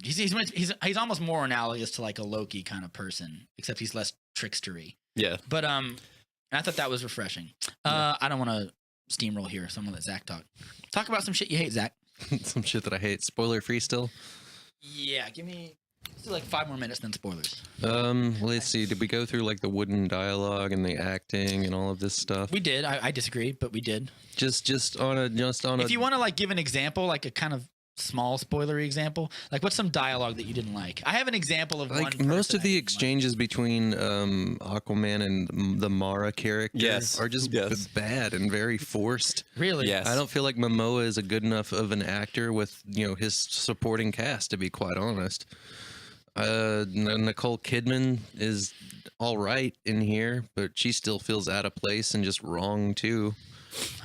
He's almost more analogous to like a Loki kind of person, except he's less trickstery. Yeah. But I thought that was refreshing. I don't want to steamroll here, so I'm gonna let Zakk talk about some shit you hate, Zakk. Some shit that I hate. Spoiler free still. Yeah, give me like 5 more minutes, then spoilers. Let's see. Did we go through like the wooden dialogue and the acting and all of this stuff? We did. I disagree, but we did. Just on a. If you want to like give an example, like a kind of small spoilery example, like what's some dialogue that you didn't like? I have an example of like most of the exchanges between Aquaman and the Mara character are just bad and very forced. Really? Yes. I don't feel like Momoa is a good enough of an actor with his supporting cast, to be quite honest. Nicole Kidman is all right in here, but she still feels out of place and just wrong too.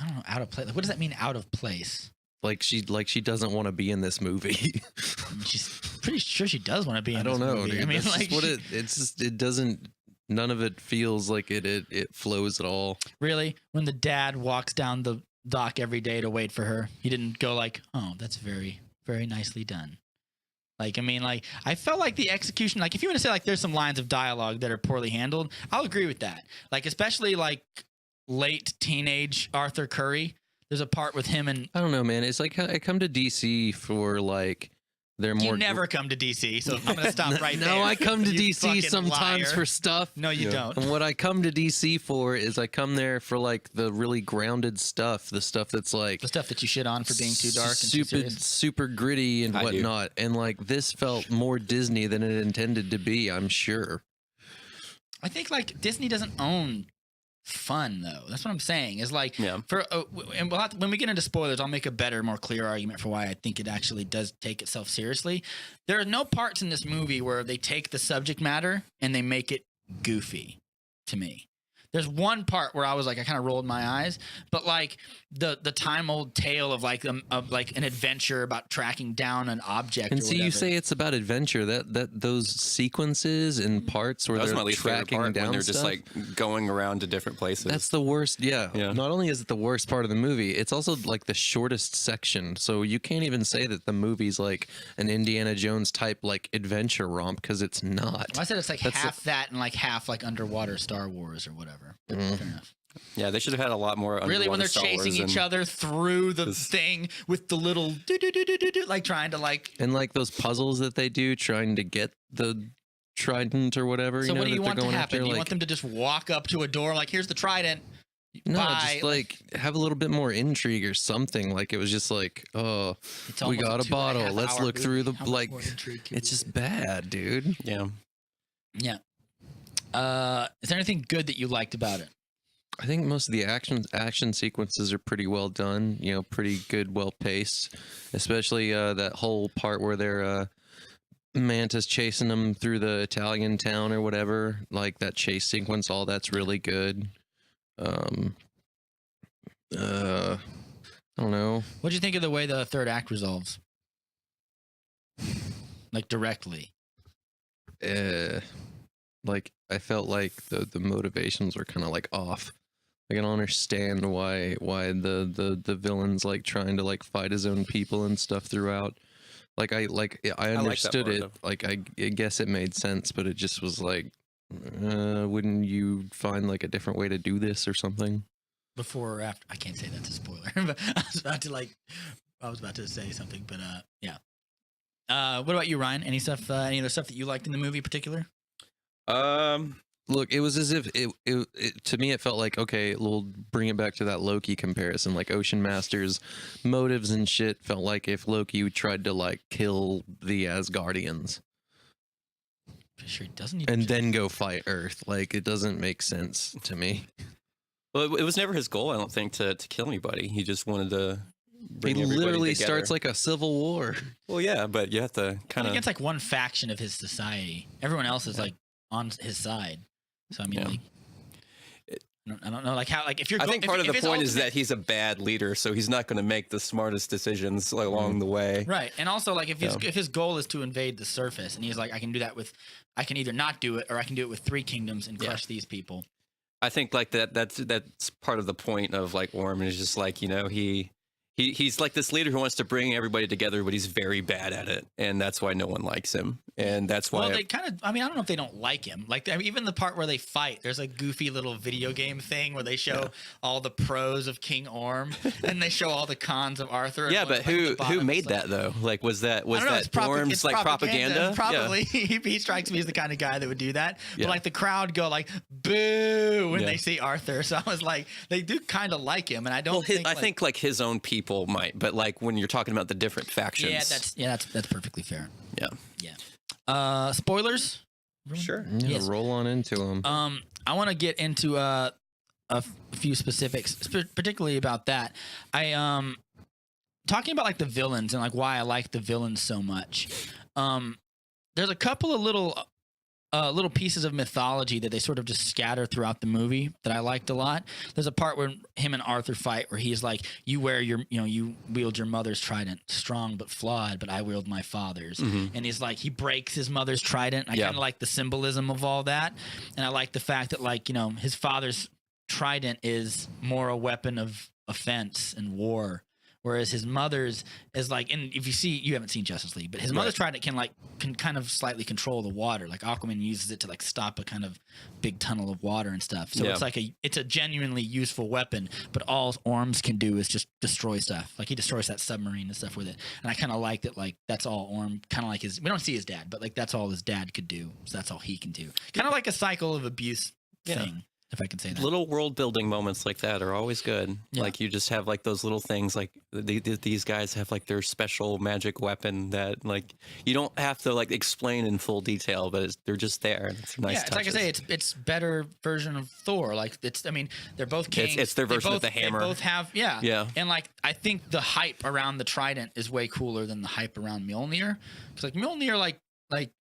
I don't know, out of place. What does that mean, out of place? Like she doesn't want to be in this movie. I mean, she's pretty sure she does want to be in this movie. Dude. I mean, that's like it doesn't. None of it feels like it flows at all. Really, when the dad walks down the dock every day to wait for her, he didn't go like, "Oh, that's very, very nicely done." Like, I mean, like, I felt like the execution, like, if you want to say, like, there's some lines of dialogue that are poorly handled, I'll agree with that. Like, especially, like, late teenage Arthur Curry. There's a part with him and... I don't know, man. It's like I come to DC for, like, they're more... You never come to DC, so I'm going to stop right there. No, I come to DC sometimes liar. for stuff. No, you don't. And what I come to DC for is I come there for, like, the really grounded stuff. The stuff that's, like... The stuff that you shit on for being too dark and too serious. Super gritty and whatnot. And, like, this felt more Disney than it intended to be, I'm sure. I think, like, Disney doesn't own... fun though. That's what I'm saying. Is like for and when we get into spoilers, I'll make a better, more clear argument for why I think it actually does take itself seriously. There are no parts in this movie where they take the subject matter and they make it goofy to me. There's one part where I was like, I kind of rolled my eyes, but like the time old tale of like an adventure about tracking down an object. And or see, you say it's about adventure. That those sequences and parts where they're tracking down when they're stuff, just like going around to different places. That's the worst. Yeah. Not only is it the worst part of the movie, it's also like the shortest section. So you can't even say that the movie's like an Indiana Jones type like adventure romp because it's not. Well, I said it's like half that and like half like underwater Star Wars or whatever. Fair enough. Yeah, they should have had a lot more. Really, when they're chasing each other through the thing with the little like trying to like and like those puzzles that they do trying to get the trident or whatever. So what do you want to happen? After, do you want them to just walk up to a door like, here's the trident? No, Bye. just like have a little bit more intrigue or something. Like it was just like, oh, we got a bottle. Let's look through the like. It's just bad, dude. Yeah. Yeah. Is there anything good that you liked about it? I think most of the action sequences are pretty well done. Pretty good, well paced. Especially that whole part where they're Mantis chasing him through the Italian town or whatever, like that chase sequence, all that's really good. I don't know. What do you think of the way the third act resolves? Like directly. Like I felt like the motivations were kind of like off. Like I don't understand why the villain's like trying to like fight his own people and stuff throughout. Like I understood part, it. though. Like I guess it made sense, but it just was like, wouldn't you find like a different way to do this or something? Before or after? I can't say that's a spoiler, but I was about to say something, but yeah. What about you, Ryan? Any other stuff that you liked in the movie in particular? Look, it was as if it to me it felt like, okay, we'll bring it back to that Loki comparison. Like Ocean Master's motives and shit felt like if Loki tried to like kill the Asgardians Sure, doesn't he? and then go fight Earth. Like it doesn't make sense to me. Well, it was never his goal, I don't think, to kill anybody. He just wanted to bring He everybody literally together. starts like a civil war. Well, yeah, but you have to kind of. Against like one faction of his society. Everyone else is like on his side. So I mean, Yeah. like, I don't know, like how, like if you're. I think part of the point is that he's a bad leader, so he's not going to make the smartest decisions along the way. right, and also like if his goal is to invade the surface, and he's like, I can do that I can either not do it, or I can do it with 3 kingdoms and crush these people. I think like that's part of the point of like Orm is just like, you know, he's like this leader who wants to bring everybody together, but he's very bad at it, and that's why no one likes him, and that's why. Well, they kind of. I mean, I don't know if they don't like him. Like even the part where they fight, there's a goofy little video game thing where they show all the pros of King Orm, and they show all the cons of Arthur. yeah, and but like, the who bottom made stuff. that though? Like, was that I don't know, it's Orm's it's like propaganda? Probably. He strikes me as the kind of guy that would do that. Yeah. But like the crowd go like boo when Yeah. they see Arthur. So I was like, they do kind of like him, and I don't. Well, think, I think like his own people might, but like when you're talking about the different factions, that's perfectly fair. yeah. Spoilers. Sure. Yeah, Yes. roll on into them. I want to get into a few specifics, particularly about that. I talking about like the villains and like why I like the villains so much. There's a couple of little pieces of mythology that they sort of just scatter throughout the movie that I liked a lot. There's a part where him and Arthur fight where he's like, you wield your mother's trident, strong but flawed, but I wield my father's. And he's like, he breaks his mother's trident. I kind of like the symbolism of all that. And I like the fact that like, his father's trident is more a weapon of offense and war. Whereas his mother's is like, and if you haven't seen Justice League, but his mother's trident can kind of slightly control the water. Like Aquaman uses it to like stop a kind of big tunnel of water and stuff. So it's a genuinely useful weapon. But all Orms can do is just destroy stuff. Like he destroys that submarine and stuff with it. And I kind of like that. Like that's all Orm, kind of like we don't see his dad, but like that's all his dad could do. So that's all he can do. Kind of like a cycle of abuse thing. If I can say that. Little world building moments like that are always good. Yeah. Like you just have like those little things, like these guys have like their special magic weapon that like you don't have to like explain in full detail, but they're just there. And it's nice. Yeah, it's like I say, it's better version of Thor. Like they're both kings. It's their version of the hammer. They both have Yeah. And like I think the hype around the trident is way cooler than the hype around Mjolnir, because like Mjolnir like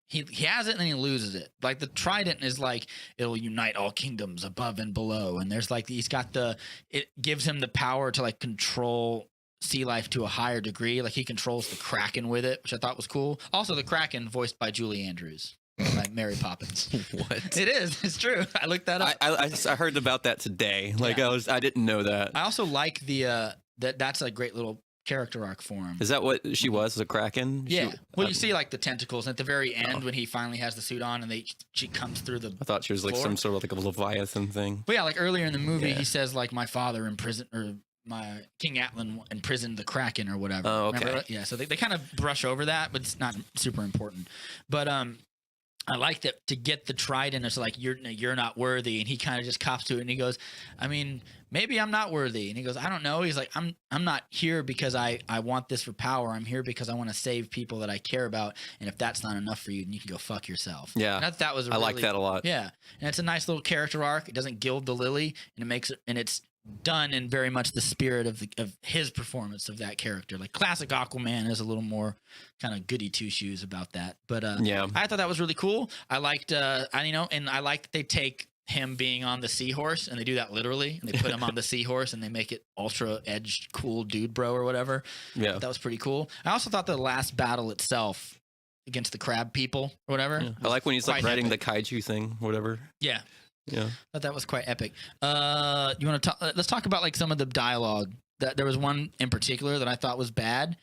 he has it and then he loses it. Like the trident is like it'll unite all kingdoms above and below, and there's like it gives him the power to like control sea life to a higher degree. Like he controls the Kraken with it, which I thought was cool. Also, the Kraken voiced by Julie Andrews, like Mary Poppins. What? It is. It's true. I looked that up. I heard about that today. Like I didn't know that. I also like the that's a great little character arc for him. Is that what she was? The Kraken? Yeah. Well, you see like the tentacles at the very end when he finally has the suit on and she comes through the. I thought she was like floor. some sort of like a Leviathan thing. But yeah, like earlier in the movie, he says like my father imprisoned or my King Atlan imprisoned the Kraken or whatever. Oh, okay. Remember? Yeah. So they kind of brush over that, but it's not super important. But I like that to get the trident. It's like you're not worthy, and he kind of just cops to it, and he goes, I mean, maybe I'm not worthy, and he goes, I don't know. He's like, I'm not here because I want this for power. I'm here because I want to save people that I care about, and if that's not enough for you, then you can go fuck yourself. Yeah, and that was I like that a lot. Yeah, and it's a nice little character arc. It doesn't gild the lily, and it makes it, and it's done in very much the spirit of his performance of that character. Like classic Aquaman is a little more kind of goody two shoes about that. But Yeah. I thought that was really cool. I liked and I like that they take him being on the seahorse and they do that literally. And they put him on the seahorse and they make it ultra edged cool dude bro or whatever. Yeah. That was pretty cool. I also thought the last battle itself against the crab people or whatever. I like when he's like quite writing epic. the kaiju thing, whatever. Yeah. Yeah. Thought that was quite epic. You want to talk? Let's talk about like some of the dialogue. That there was one in particular that I thought was bad.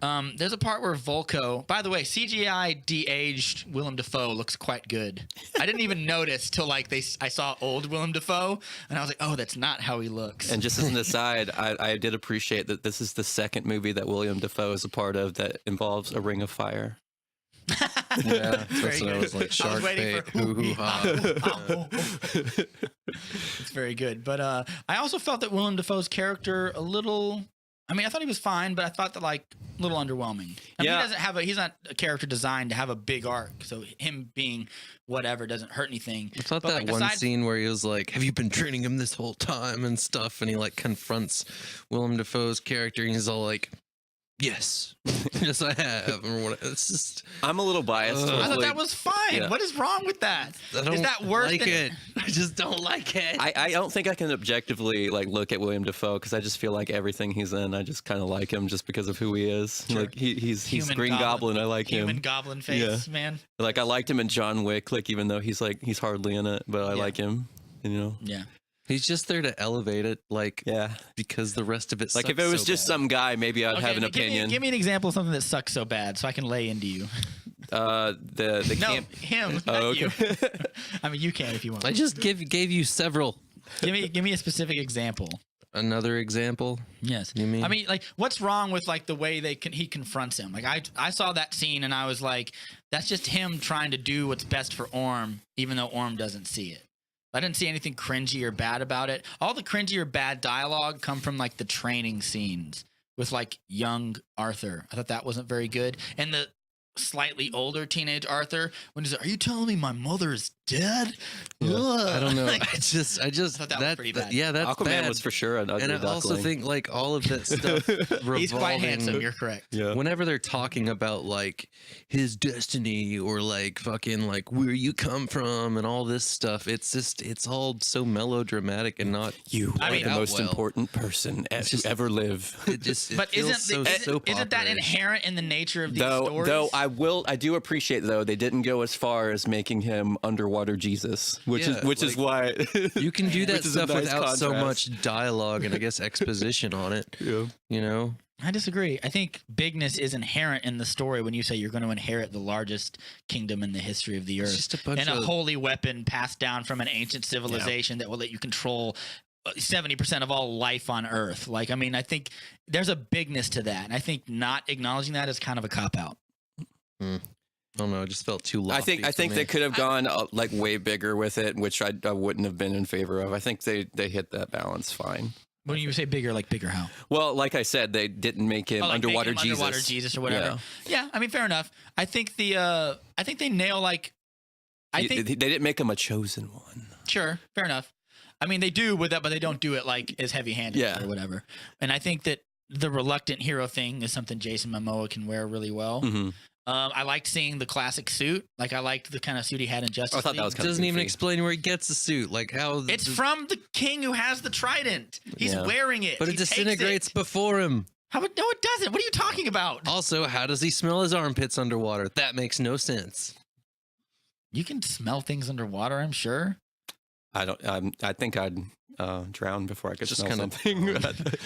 There's a part where Volko. By the way, CGI de-aged Willem Dafoe looks quite good. I didn't even notice till like I saw old Willem Dafoe, and I was like, oh, that's not how he looks. And just as an aside, I did appreciate that this is the second movie that William Dafoe is a part of that involves a ring of fire. Yeah, Very that's what I good. was like. I was Shark waiting bait. for- Hoo hoo ha. It's very good. But I also felt that Willem Dafoe's character a little. I mean, I thought he was fine, but I thought that like a little underwhelming. I mean, Yeah. he doesn't have he's not a character designed to have a big arc. So him being whatever doesn't hurt anything. I thought But, that like, one aside- scene where he was like, "Have you been training him this whole time?" and stuff, and he like confronts Willem Dafoe's character, and he's all like, "Yes, yes, I have." Or what? It's just I'm a little biased. Ugh. with, I thought like- that was fine. Yeah. What is wrong with that? I don't Is that worse like than it. I just don't like it. I don't think I can objectively like look at William Dafoe because I just feel like everything he's in, I just kind of like him just because of who he is. Sure. Like he's Human Green Goblin. I like Human him. goblin face, man. Like I liked him in John Wick. Like even though he's hardly in it, but I Yeah. like him. You know. Yeah. He's just there to elevate it, like Yeah. because the rest of it. Like if sucks it was so just bad. some guy, maybe I'd have an opinion. Give me an example of something that sucks so bad, so I can lay into you. The No, camp. him, Oh, not okay. you. I mean, you can if you want. I just gave you several. Give me a specific example. Another example. Yes. You mean? I mean, like, what's wrong with like the way he confronts him? Like, I saw that scene and I was like, that's just him trying to do what's best for Orm, even though Orm doesn't see it. I didn't see anything cringy or bad about it. All the cringy or bad dialogue come from like the training scenes with like young Arthur. I thought that wasn't very good. And the slightly older teenage Arthur, when he's like, "Are you telling me my mother is dead?" Ugh. I don't know. Like, I just thought that was pretty bad. Yeah, that's Aquaman bad. was for sure an ugly And I also duckling. think like all of that stuff revolving. he's quite handsome. You're correct. Yeah. Whenever they're talking about like his destiny or like fucking like where you come from and all this stuff, it's all so melodramatic and not. You I are mean- the most well. important person just- to ever live. It just. But feels isn't isn't that inherent in the nature of these stories? Though I do appreciate though they didn't go as far as making him underwater Jesus, which Yeah, is why You can do that which is a stuff nice without so contrast. much dialogue and I guess exposition on it. Yeah. You know. I disagree. I think bigness is inherent in the story when you say you're going to inherit the largest kingdom in the history of the earth. It's just a bunch and a of holy weapon passed down from an ancient civilization that will let you control 70% of all life on earth. Like, I mean, I think there's a bigness to that. And I think not acknowledging that is kind of a cop-out. I don't know. It just felt too lofty. I think for they me. could have gone like way bigger with it, which I wouldn't have been in favor of. I think they hit that balance fine. When you say bigger, like bigger how? Well, like I said, they didn't make him Oh, like underwater make him Jesus. Underwater Jesus or whatever. Yeah, I mean, fair enough. I think I think they nail like, I think They didn't make him a chosen one. sure, fair enough. I mean, they do with that, but they don't do it like as heavy-handed Yeah. or whatever. And I think that the reluctant hero thing is something Jason Momoa can wear really well. Mhm. I liked seeing the classic suit. Like, I liked the kind of suit he had in Justice I thought that League. was It kind of doesn't even goofy. explain where he gets the suit. Like how It's from the king who has the trident. He's Yeah. wearing it. but He it takes disintegrates it. before him. How about, no, it doesn't. What are you talking about? Also, how does he smell his armpits underwater? That makes no sense. You can smell things underwater, I'm sure. I don't. I think I'd drown before I could Just smell kind of- something.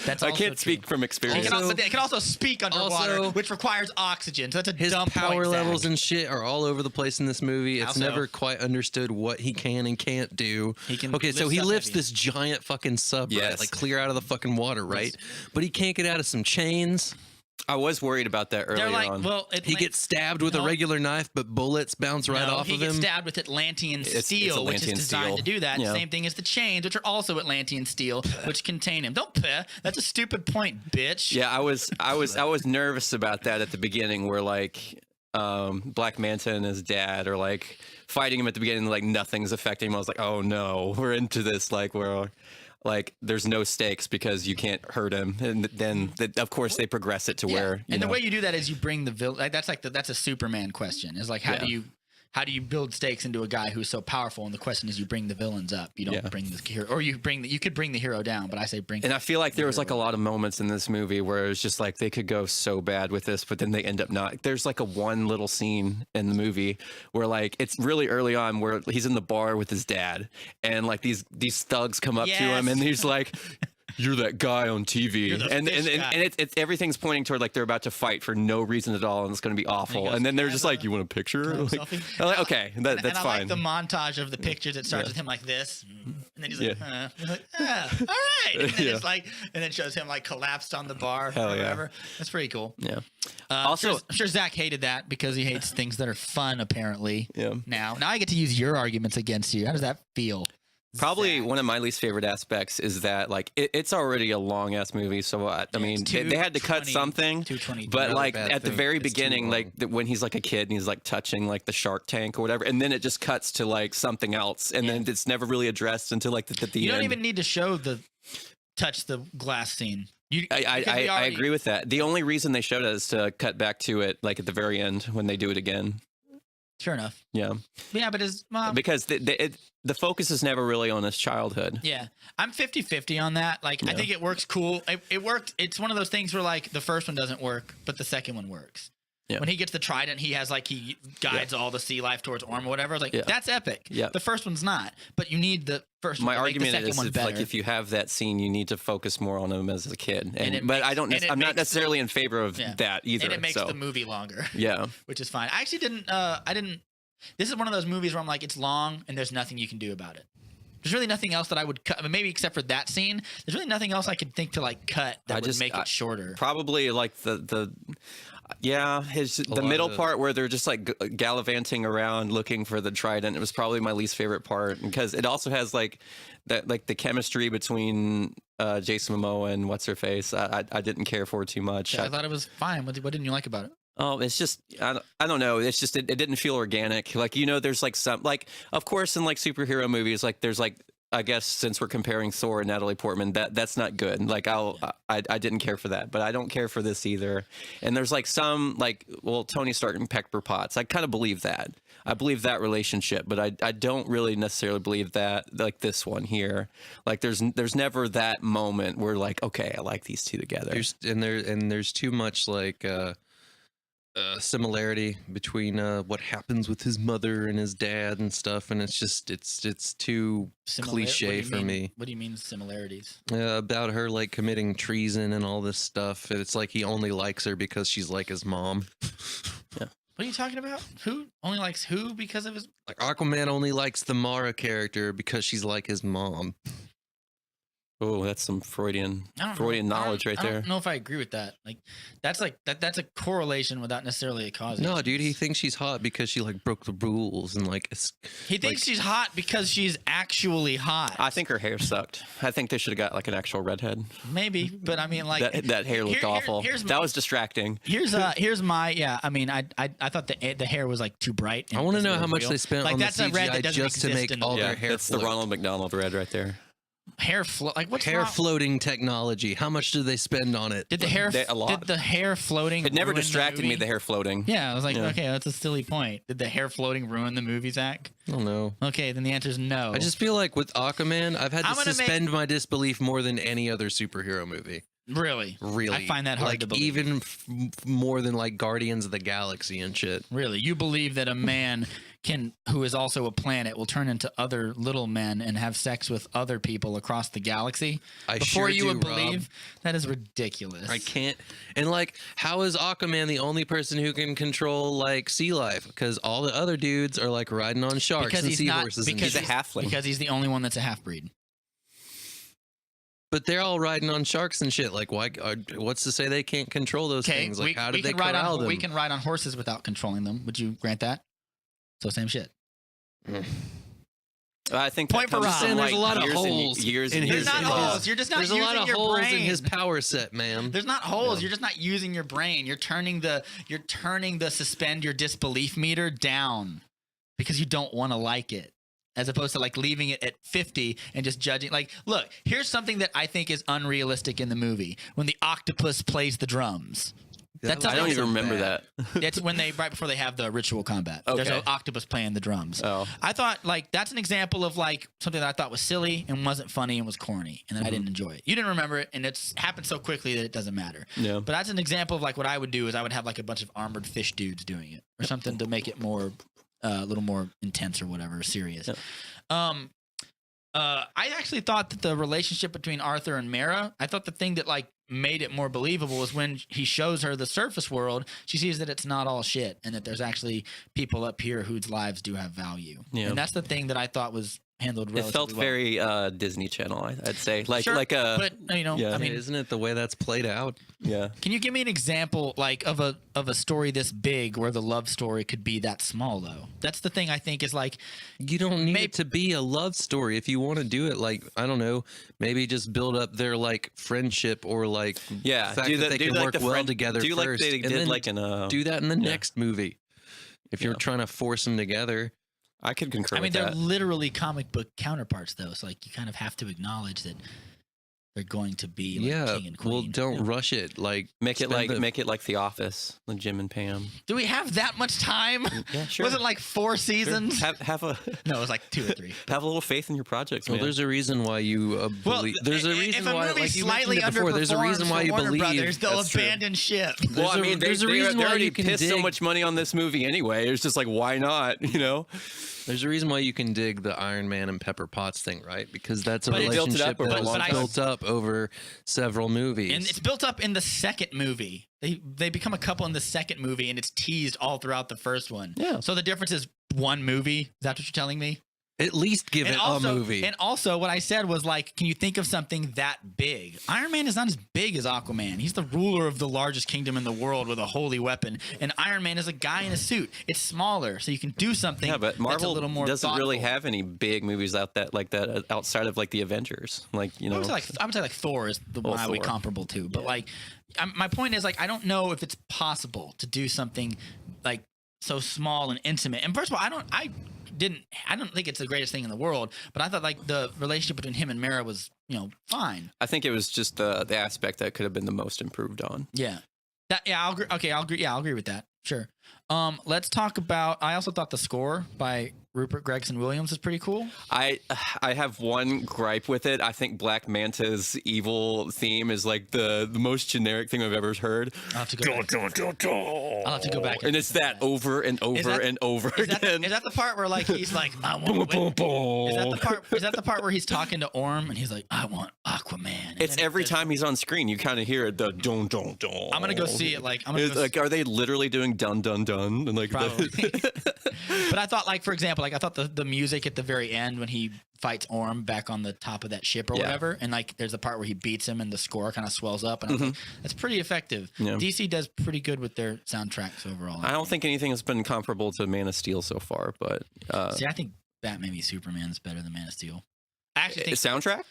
That's I also can't speak true. from He experience. can, also, they can also speak underwater, Also- which requires oxygen. So that's a His dumb power point, levels Zach. and shit are all over the place in this movie. It's Also- never quite understood what he can and can't do. He can Okay, so lift he stuff lifts heavy. this giant fucking sub, right? Yes. Like clear out of the fucking water, right? But he can't get out of some chains. I was worried about that earlier They're like, on. well, He gets stabbed with No. a regular knife, but bullets bounce right no, off he of gets him. stabbed with Atlantean It's steel, which is Atlantean designed steel. to do that. Yeah. Same thing as the chains, which are also Atlantean steel, which contain him. Don't peh. That's a stupid point, bitch. Yeah, I was nervous about that at the beginning, where like Black Manta and his dad are like fighting him at the beginning, like nothing's affecting him. I was like, oh no, we're into this. Like we're like there's no stakes because you can't hurt him, and then of course they progress it to where. And the way you do that is you bring the villain. Like that's a Superman question. Is like how do you build stakes into a guy who's so powerful? And the question is, you bring the villains up. You don't bring the hero, or you could bring the hero down. But I say bring. And I feel like there was like a lot of moments in this movie where it was just like they could go so bad with this, but then they end up not. There's like one little scene in the movie where like it's really early on where he's in the bar with his dad, and like these thugs come up to him, and he's like. You're that guy on TV, and it's everything's pointing toward like they're about to fight for no reason at all, and it's going to be awful. And then they're just like, "You want a picture?" Like, I'm like, okay, that's fine. I like the montage of the pictures. It starts with him like this, and then he's like, He's like all right, and then it's like, and then it shows him like collapsed on the bar or whatever. That's pretty cool. Yeah. Also, I'm sure Zakk hated that because he hates things that are fun. Apparently, Now I get to use your arguments against you. How does that feel? Probably one of my least favorite aspects is that like it's already a long ass movie, so I mean they had to cut something, but like at the very beginning, like when he's like a kid and he's like touching like the shark tank or whatever, and then it just cuts to like something else, and then it's never really addressed until like the end. You don't even need to show the touch the glass scene. I agree with that. The only reason they showed it is to cut back to it like at the very end when they do it again. Sure enough. Yeah. Yeah, but his mom... Because the focus is never really on his childhood. Yeah. I'm 50-50 on that. Like, I think it works cool. It worked. It's one of those things where, like, the first one doesn't work, but the second one works. Yeah. When he gets the trident, he has, like, he guides all the sea life towards Orm or whatever. I was like, that's epic. Yeah. The first one's not. But you need the first one. My to argument make the second is one like, if you have that scene, you need to focus more on him as a kid. I'm not necessarily in favor of that either. And it makes the movie longer. Yeah. Which is fine. I actually didn't... This is one of those movies where I'm like, it's long and there's nothing you can do about it. There's really nothing else that I would cut. I mean, maybe except for that scene. There's really nothing else I could think to like cut that would make it shorter. Probably like the middle part where they're just like gallivanting around looking for the trident. It was probably my least favorite part because it also has like that, like the chemistry between Jason Momoa and what's her face. I didn't care for too much. Yeah, I thought it was fine. What didn't you like about it? Oh, it's just I don't know. It's just it didn't feel organic. Like there's like some like of course in like superhero movies like there's like I guess since we're comparing Thor and Natalie Portman that's not good. Like I didn't care for that, but I don't care for this either. And there's like some like Tony Stark and Pepper Potts. I kind of believe that. I believe that relationship, but I don't really necessarily believe that like this one here. Like there's never that moment where like okay I like these two together. There's too much like. Similarity between what happens with his mother and his dad and stuff, and it's too cliche for me. What do you mean similarities? About her like committing treason and all this stuff. It's like he only likes her because she's like his mom. Yeah. What are you talking about? Who only likes who because of his? Like Aquaman only likes the Mara character because she's like his mom. Oh, that's some Freudian knowledge right there. I don't know if I agree with that. Like, that's a correlation without necessarily a cause. No, dude, he thinks she's hot because she like broke the rules and like. He thinks she's hot because she's actually hot. I think her hair sucked. I think they should have got like an actual redhead. Maybe, but I mean, like that hair looked awful. That was distracting. Here's my I mean, I thought the hair was like too bright. I want to know how much they spent on the CGI just to make all their hair. That's the Ronald McDonald red right there. Hair what's hair floating technology? How much did they spend on it? Did the hair a lot. Did the hair floating? It never distracted me. The hair floating. Yeah, I was like, okay, that's a silly point. Did the hair floating ruin the movie, Zakk? I don't know. Okay, then the answer is no. I just feel like with Aquaman, I've had to suspend my disbelief more than any other superhero movie. Really? I find that hard like to believe. Even more than like Guardians of the Galaxy and shit. Really? You believe that a man who is also a planet will turn into other little men and have sex with other people across the galaxy? Before you would believe? Rob. That is ridiculous. I can't. And like, how is Aquaman the only person who can control like sea life? Because all the other dudes are like riding on sharks and seahorses. He's a halfling. Because he's the only one that's a half breed. But they're all riding on sharks and shit. Like, why? What's to say they can't control those things? Like, how did they corral them? We can ride on horses without controlling them. Would you grant that? So same shit. I think point for Rob. There's a lot of holes in his. There's not holes. You're just not using your brain. There's a lot of holes in his power set, man. There's not holes. You're just not using your brain. You're turning the suspend your disbelief meter down because you don't want to like it. as opposed to like leaving it at 50 and just judging. Like, look, here's something that I think is unrealistic in the movie when the octopus plays the drums. That's I don't even remember that. It's when right before they have the ritual combat. There's Okay. an octopus playing the drums. Oh. I thought like that's an example of like something that I thought was silly and wasn't funny and was corny, and then I didn't enjoy it. You didn't remember it, and it's happened so quickly that it doesn't matter. Yeah. But that's an example of like what I would do is I would have like a bunch of armored fish dudes doing it or something to make it more a little more intense or whatever, or serious. Yep. I actually thought that the relationship between Arthur and Mara, I thought the thing that like made it more believable was when he shows her the surface world, she sees that it's not all shit and that there's actually people up here whose lives do have value. Yeah. And that's the thing that I thought was handled relatively It felt well. very Disney Channel, I'd say. Like Sure, like a but you know, yeah. I mean, Isn't it the way that's played out? yeah. can you give me an example like of a story this big where the love story could be that small though? That's the thing I think is like You don't need Maybe- it to be a love story. If you want to do it, like, I don't know, maybe just build up their like friendship or like Yeah, the fact do that the- they do can like work the well friend- together do like first, they and did then like in do that in the next movie. If you're Yeah. trying to force them together, I could concur I mean with they're that. literally comic book counterparts though. So like you kind of have to acknowledge that they're going to be like yeah. king and queen. Well, don't rush it. Like, Make it spend like The Office, like Jim and Pam. Do we have that much time? Yeah, sure. Was it like 4 seasons? Have a No, it was like 2 or 3. have a little faith in your projects, Well, man. there's a reason why you believe. There's a reason if why, movie like you slightly mentioned it before. There's a reason why underperforms you for Warner believe. Brothers, they'll That's true. abandon ship. Well, I There's a- mean, there's a they reason why already you can pissed so dig- much money on this movie anyway. It was just like, why not? You know? There's a reason why you can dig the Iron Man and Pepper Potts thing, right? Because that's a But it built it relationship up over that a was long time. built up over several movies. And it's built up in the second movie. They become a couple in the second movie, and it's teased all throughout the first one. Yeah. So the difference is one movie. Is that what you're telling me? At least give it a movie. And also, what I said was like, can you think of something that big? Iron Man is not as big as Aquaman. He's the ruler of the largest kingdom in the world with a holy weapon, and Iron Man is a guy in a suit. It's smaller, so you can do something. Yeah, but that's a Marvel little more doesn't really thoughtful. have any big movies like that outside of like the Avengers. Like, you know, I would say like Thor is the one I would be Thor. comparable to. But Yeah. like, my point is like I don't know if it's possible to do something like so small and intimate. And first of all, I don't think it's the greatest thing in the world. But I thought like the relationship between him and Mara was fine. I think it was just the aspect that could have been the most improved on. Yeah. I'll agree. Okay, I'll agree. Yeah, I'll agree with that. Sure. Let's talk about. I also thought the score by Rupert Gregson Williams is pretty cool. I have one gripe with it. I think Black Manta's evil theme is like the most generic thing I've ever heard. I'll have to go back. I'll have to go back. And it's that over and over and over again. Is that the part where like he's like, I want? Is that the part where he's talking to Orm and he's like, I want Aquaman? And It's then every time he's on screen, you kind of hear it. The don don don. I'm gonna go see it. Like I'm gonna It's go like, are they literally doing dun dun dun? And like, Probably. But I thought, like, for example, like I thought the music at the very end when he fights Orm back on the top of that ship or Yeah. whatever, and like there's a part where he beats him and the score kind of swells up, and I was like, that's pretty effective. Yeah. DC does pretty good with their soundtracks overall. I don't think anything has been comparable to Man of Steel so far, but See, I think Batman v Superman's better than Man of Steel. I actually think soundtrack,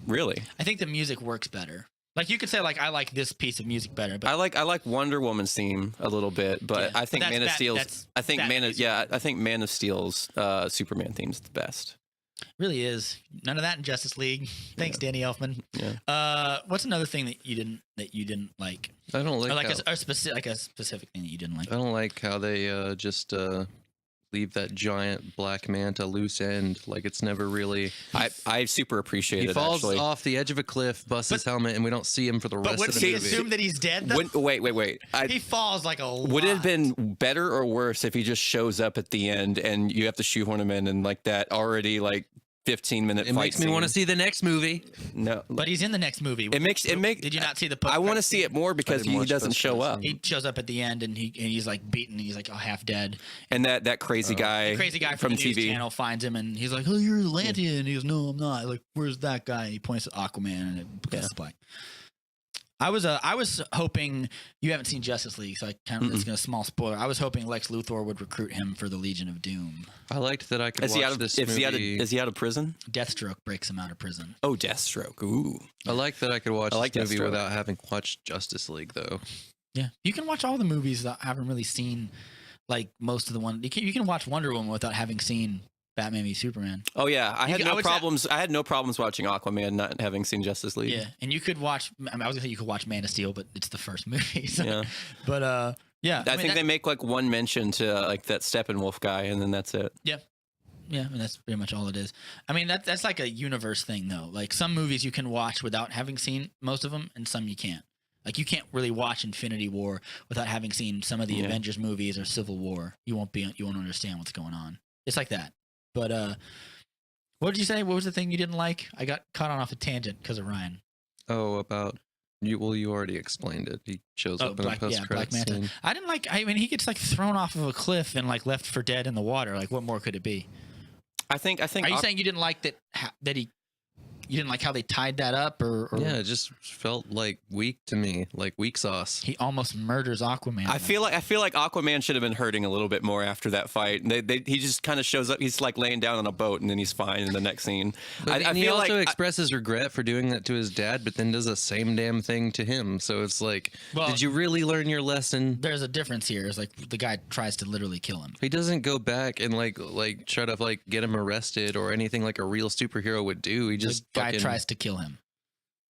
really. I think the music works better. Like you could say, like I like this piece of music better, but I like Wonder Woman's theme a little bit, but Yeah, I think but Man of that's Steel's. I think Batman v Superman. I think Man of Steel's Superman theme's the best. really is none of that in Justice League. Thanks, Danny Elfman. Yeah. What's another thing that you didn't like? I don't like. Or like how, a specific thing that you didn't like. I don't like how they just leave that giant black manta loose end. Like it's never really. I super appreciate He it. falls Actually. off the edge of a cliff, busts his helmet, and we don't see him for the But rest of wouldn't the he movie. assume that he's dead? Though? Wait. He falls like a lot. Would it have been better or worse if he just shows up at the end and you have to shoehorn him in like that already like 15-minute It fight makes me want to scene? see the next movie. No, But he's in the next movie. It makes. Did you not see the? I want to post-credit see scene? it more because didn't he watch doesn't show post-credit up, He shows up at the end and he's like beaten. And he's like half dead. and that crazy guy, The crazy guy from the news TV. channel finds him and he's like, "Oh, you're Atlantean." And he goes, "No, I'm not." Like, "Where's that guy?" And he points at Aquaman and it goes to play. I was hoping you haven't seen Justice League, so I kind of it's a small spoiler. I was hoping Lex Luthor would recruit him for the Legion of Doom. I liked that I could Is he watch out of? this Is movie. he out of prison? Deathstroke breaks him out of prison. Oh, Deathstroke. Ooh. I like that I could watch I like this movie Deathstroke. without having watched Justice League, though. Yeah, you can watch all the movies that I haven't really seen. Like most of the one, you can watch Wonder Woman without having seen Batman v Superman. Oh yeah, I had no would problems. I had no problems watching Aquaman, not having seen Justice League. Yeah, and you could watch. I was gonna say you could watch Man of Steel, but it's the first movie. So. Yeah. But yeah, I think they make like one mention to like that Steppenwolf guy, and then that's it. Yeah. Yeah, and that's pretty much all it is. I mean, that's like a universe thing, though. Like some movies you can watch without having seen most of them, and some you can't. Like you can't really watch Infinity War without having seen some of the Avengers movies or Civil War. You won't understand what's going on. It's like that. But what did you say? What was the thing you didn't like? I got caught on off a tangent because of Ryan. Oh, about you. Well, you already explained it. He shows up in a post-credits Black Manta. scene. I didn't like. I mean, he gets like thrown off of a cliff and like left for dead in the water. Like, what more could it be? I think. Are you saying you didn't like that? You didn't like how they tied that up, or Yeah, it just felt like weak to me, like weak sauce. he almost murders Aquaman? I feel like Aquaman should have been hurting a little bit more after that fight. He just kind of shows up. He's like laying down on a boat, and then he's fine in the next scene. But he also expresses regret for doing that to his dad, but then does the same damn thing to him. So it's like, did you really learn your lesson? There's a difference here. It's like the guy tries to literally kill him. He doesn't go back and like try to like get him arrested or anything like a real superhero would do. He just The guy tries to kill him.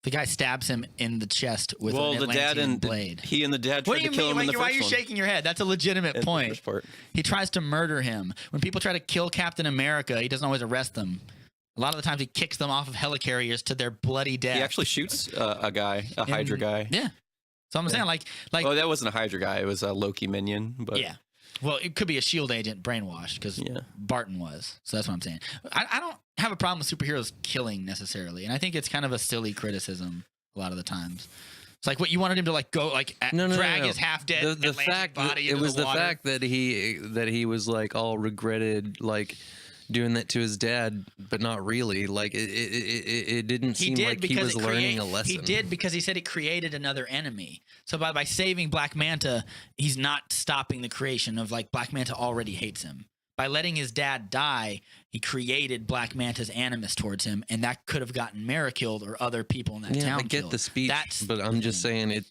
The guy stabs him in the chest with an the dad Atlantean and blade. He and the dad What tried do you to kill him mean? in the Why are first you one. shaking your head? That's a legitimate In the point. first part. He tries to murder him. When people try to kill Captain America, he doesn't always arrest them. A lot of the times he kicks them off of helicarriers to their bloody death. He actually shoots a guy, a Hydra guy. Yeah. So I'm saying like Oh, that wasn't a Hydra guy. It was a Loki minion. But yeah. Well, it could be a SHIELD agent brainwashed because Barton was. So that's what I'm saying. I don't have a problem with superheroes killing necessarily. And I think it's kind of a silly criticism a lot of the times. It's like what you wanted him to like go like drag his half dead the fact body it into was the water. fact that he was like all regretted like doing that to his dad, but not really. Like it didn't seem like he was learning a lesson. He did because he said it created another enemy. So by saving Black Manta, he's not stopping the creation of like Black Manta already hates him. By letting his dad die, he created Black Manta's animus towards him, and that could have gotten Mara killed or other people in that town. I get killed. the speech, but I'm just saying it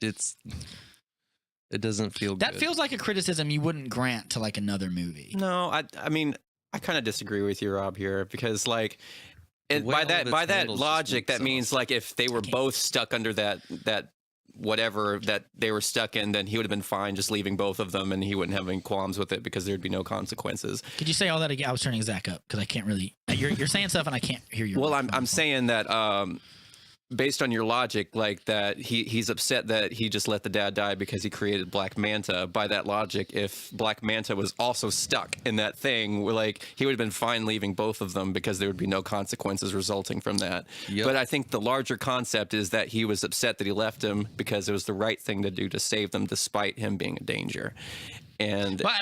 doesn't feel that good. feels like a criticism you wouldn't grant to like another movie. No, I mean, I kind of disagree with you, Rob, here because like by that logic, that means like if they were both stuck under that whatever that they were stuck in, then he would have been fine just leaving both of them, and he wouldn't have any qualms with it because there'd be no consequences. Could you say all that again? I was turning Zakk up because I can't really. You're saying stuff and I can't hear you. Well, I'm saying that based on your logic, like that he's upset that he just let the dad die because he created Black Manta. By that logic, if Black Manta was also stuck in that thing, like he would have been fine leaving both of them because there would be no consequences resulting from that. Yep. But I think the larger concept is that he was upset that he left him because it was the right thing to do to save them despite him being a danger. And well,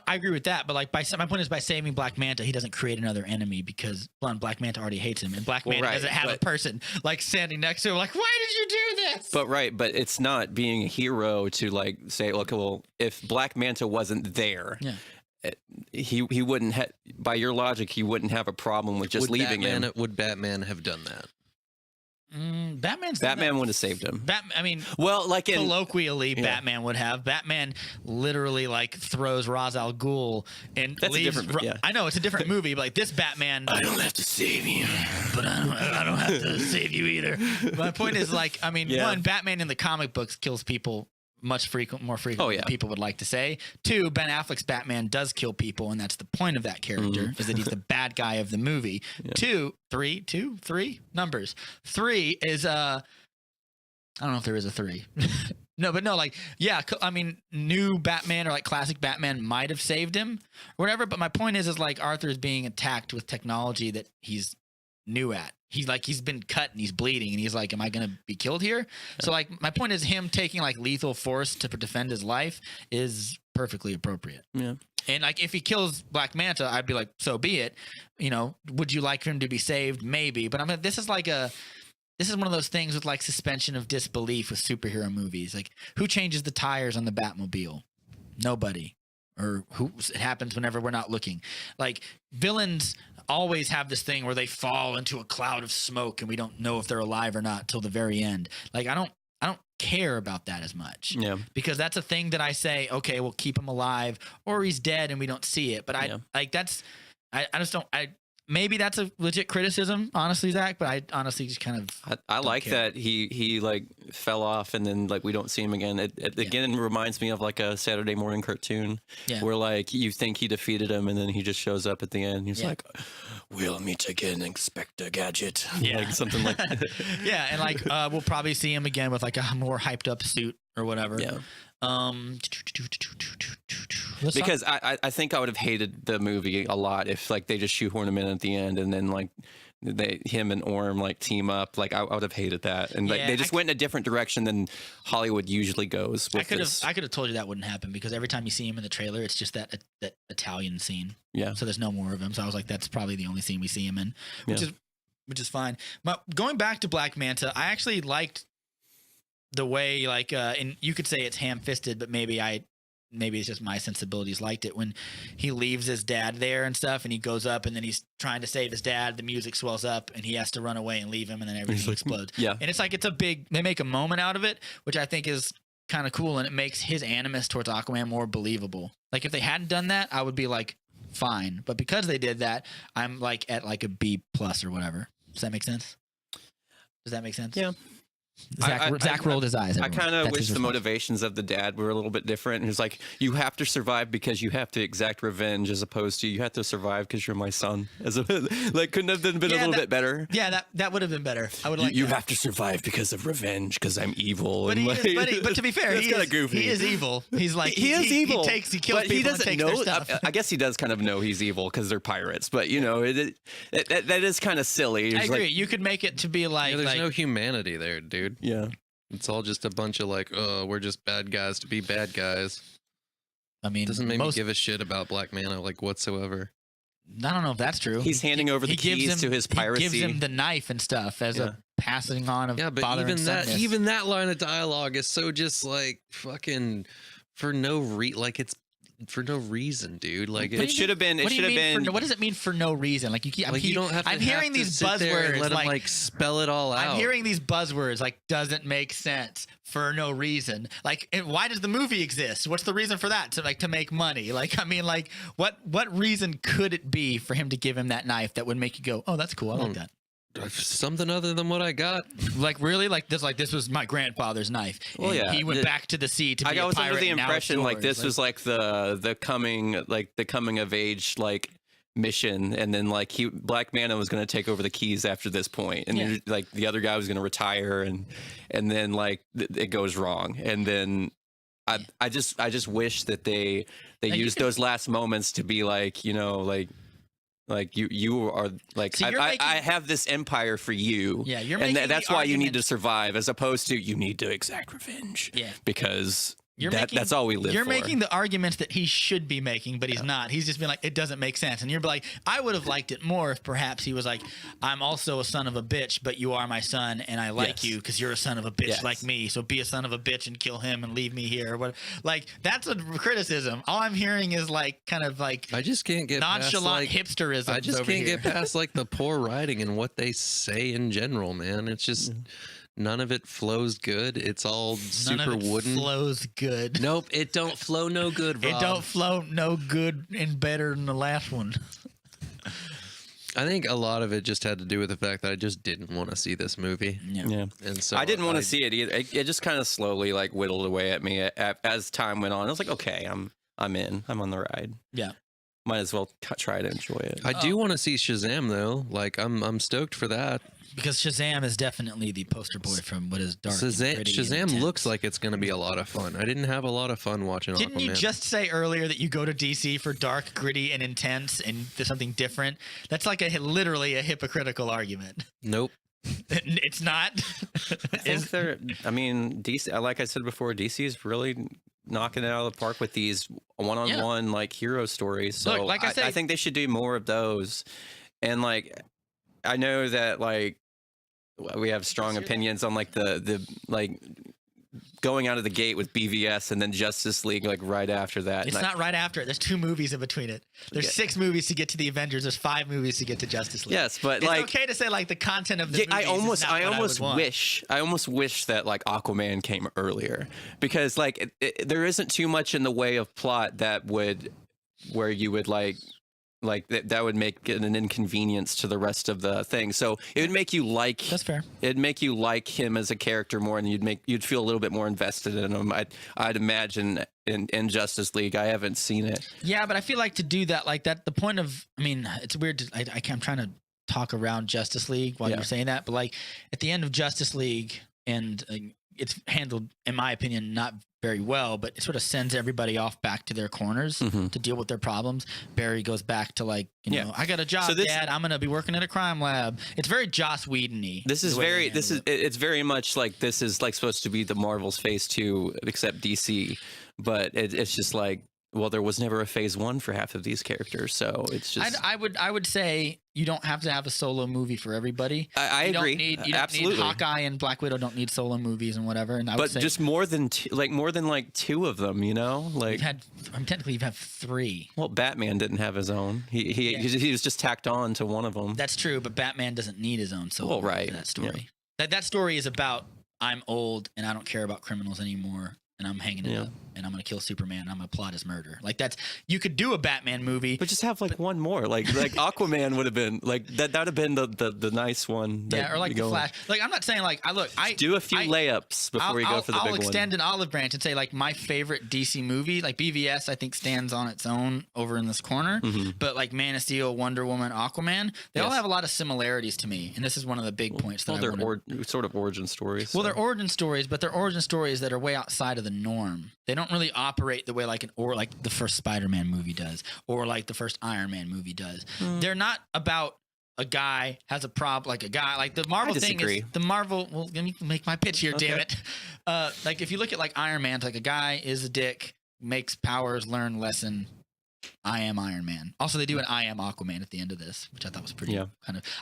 I agree with that, but like my point is by saving Black Manta, he doesn't create another enemy because one, Black Manta already hates him, and Black Manta doesn't have a person like standing next to him, like, why did you do this? But it's not being a hero to like say, look, well, if Black Manta wasn't there, he wouldn't have. By your logic, he wouldn't have a problem with just leaving him. Would Batman have done that? Batman would have saved him. Well, like colloquially, Batman would have. Batman literally like throws Ra's al Ghul and that's leaves. A different, I know it's a different movie, but like this Batman, I don't have to save you, but I don't have to save you either. My point is like, one, Batman in the comic books kills people more frequently than people would like to say. Two, Ben Affleck's Batman does kill people, and that's the point of that character, is that he's the bad guy of the movie. Yeah. Three numbers. Three is I don't know if there is a three. No, new Batman or like classic Batman might have saved him or whatever, but my point is like Arthur is being attacked with technology that he's new at. He's been cut and he's bleeding and he's like, am I going to be killed here? Yeah. So like my point is him taking like lethal force to defend his life is perfectly appropriate. Yeah. And like if he kills Black Manta, I'd be like, so be it. Would you like him to be saved? Maybe. But this is one of those things with like suspension of disbelief with superhero movies. Like who changes the tires on the Batmobile? Nobody. Or it happens whenever we're not looking. Like villains always have this thing where they fall into a cloud of smoke and we don't know if they're alive or not till the very end. Like I don't care about that as much. Yeah. Because that's a thing that I say, okay, we'll keep him alive or he's dead and we don't see it. But I just don't. Maybe that's a legit criticism, honestly, Zakk. But I honestly just kind of. I like care. that he like fell off and then like we don't see him again. It again reminds me of like a Saturday morning cartoon where like you think he defeated him and then he just shows up at the end. He's like, "We'll meet again, Inspector Gadget." Like something like that. Yeah, and like we'll probably see him again with like a more hyped up suit or whatever. Yeah. Because I think I would have hated the movie a lot if like they just shoehorn him in at the end and then like him and Orm like team up. Like I would have hated that, and like they just went in a different direction than Hollywood usually goes. With I could have told you that wouldn't happen because every time you see him in the trailer, it's just that Italian scene. Yeah. So there's no more of him. So I was like, that's probably the only scene we see him in, which is fine. But going back to Black Manta, I actually liked the way like and you could say it's ham-fisted, but maybe it's just my sensibilities liked it when he leaves his dad there and stuff and he goes up and then he's trying to save his dad, the music swells up and he has to run away and leave him and then everything explodes. Yeah. And it's like they make a moment out of it, which I think is kind of cool, and it makes his animus towards Aquaman more believable. Like if they hadn't done that, I would be like fine, but because they did that, I'm like at like a B+ or whatever. Does that make sense? Yeah. Zakk rolled his eyes. I kind of wish the motivations of the dad were a little bit different. He's like, you have to survive because you have to exact revenge, as opposed to you have to survive because you're my son. Like, couldn't have been a little bit better. Yeah, that would have been better. I would like. You have to survive because of revenge, because I'm evil. But, but to be fair, it's kind of goofy. He is evil. He's like he is evil. He kills people. He doesn't and takes know. Their stuff. I guess he does kind of know he's evil because they're pirates. But you know, that is kind of silly. I agree. Like, you could make it to be like there's no humanity there, dude. Yeah. It's all just a bunch of like, oh, we're just bad guys to be bad guys. I mean, doesn't make me give a shit about Black Manta like whatsoever. I don't know if that's true. He's handing over the keys to his piracy. He gives him the knife and stuff as a passing on of father and son. Even that line of dialogue is so just like fucking for no reason, dude. Like it should have been. It should have been. What does it mean for no reason? Like you don't have to. I'm hearing these buzzwords. Let him like spell it all out. I'm hearing these buzzwords like doesn't make sense for no reason. Like, and why does the movie exist? What's the reason for that? To make money? Like, I mean, like what reason could it be for him to give him that knife that would make you go, oh, that's cool. I like that. Something other than what I got. Like really, like this was my grandfather's knife. Well, and he went back to the sea to be a pirate. I was under the impression like this was like the coming of age like mission, and then like Black Manta was going to take over the keys after this point, and then, like the other guy was going to retire, and then like it goes wrong, and then I just wish that they used those last moments to be like, you know, like you are like I have this empire for you. Yeah, you're and making that's why you need to survive, as opposed to you need to exact revenge. Yeah, because that's all we live for. You're making the arguments that he should be making, but he's not. He's just been like, it doesn't make sense. And you're like, I would have liked it more if perhaps he was like, I'm also a son of a bitch, but you are my son, and I like you because you're a son of a bitch like me. So be a son of a bitch and kill him and leave me here. Or what? Like that's a criticism. All I'm hearing is like kind of like I just can't get nonchalant past, hipsterism. I just can't get past like the poor writing and what they say in general, man. It's just. None of it flows good. It's all super wooden. Flows good. Nope, it don't flow no good, Rob. It don't flow no good and better than the last one. I think a lot of it just had to do with the fact that I just didn't want to see this movie. Yeah. And so I didn't want to see it either. It just kind of slowly like whittled away at me as time went on. I was like, okay, I'm in. I'm on the ride. Yeah. Might as well try to enjoy it. I do want to see Shazam though. Like I'm stoked for that. Because Shazam is definitely the poster boy from what is dark. Shazam looks like it's going to be a lot of fun. I didn't have a lot of fun watching Aquaman. Didn't you just say earlier that you go to DC for dark, gritty, and intense, and there's something different? That's like literally a hypocritical argument. Nope. It's not. I mean, DC. Like I said before, DC is really knocking it out of the park with these one-on-one like hero stories. So look, like I think they should do more of those. And like, I know that like. We have strong opinions on like the like going out of the gate with BVS and then Justice League like right after that. It's not right after it. There's 2 movies in between it. There's 6 movies to get to the Avengers. There's 5 movies to get to Justice League. Yes, but it's like okay to say like the content of the movies. I almost wish that like Aquaman came earlier, because like there isn't too much in the way of plot that would where you would like Like that would make it an inconvenience to the rest of the thing. So it would make you like. That's fair. It'd make you like him as a character more, and you'd feel a little bit more invested in him. I'd imagine in Justice League. I haven't seen it. Yeah, but I feel like to do that, like that, the point of, I mean, it's weird. I'm trying to talk around Justice League while you're saying that, but like at the end of Justice League, and it's handled, in my opinion, not very well, but it sort of sends everybody off back to their corners to deal with their problems. Barry goes back to like, you know, I got a job, Dad. I'm gonna be working at a crime lab. It's very Joss Whedon-y. It's very much like this is like supposed to be the Marvel's phase 2, except DC, but it's just like, well, there was never a phase 1 for half of these characters, so it's just. I would say you don't have to have a solo movie for everybody. I agree. You don't need Hawkeye and Black Widow don't need solo movies and whatever. And I would say just more than like 2 of them, you know. Like technically you've had 3. Well, Batman didn't have his own. He was just tacked on to one of them. That's true, but Batman doesn't need his own solo. Well, right. That story. Yeah. That story is about I'm old and I don't care about criminals anymore. And I'm hanging it up, and I'm gonna kill Superman. And I'm gonna plot his murder. Like that's, you could do a Batman movie, but just have like one more. Like Aquaman would have been like that. That would have been the nice one. Yeah, or like the Flash. Like I'm not saying like I do a few layups before you go for the big one. I'll extend an olive branch and say like my favorite DC movie, like BVS, I think stands on its own over in this corner. But like Man of Steel, Wonder Woman, Aquaman, they all have a lot of similarities to me, and this is one of the big points. They're sort of origin stories. Well, they're origin stories, but they're origin stories that are way outside of the norm. They don't really operate the way like like the first Spider-Man movie does, or like the first Iron Man movie does. They're not about a guy has a problem, like a guy, like the Marvel thing is the Marvel. Well, let me make my pitch here, damn it. Like if you look at like Iron Man, like a guy is a dick, makes powers, learn lesson. I am Iron Man. Also, they do an I am Aquaman at the end of this, which I thought was pretty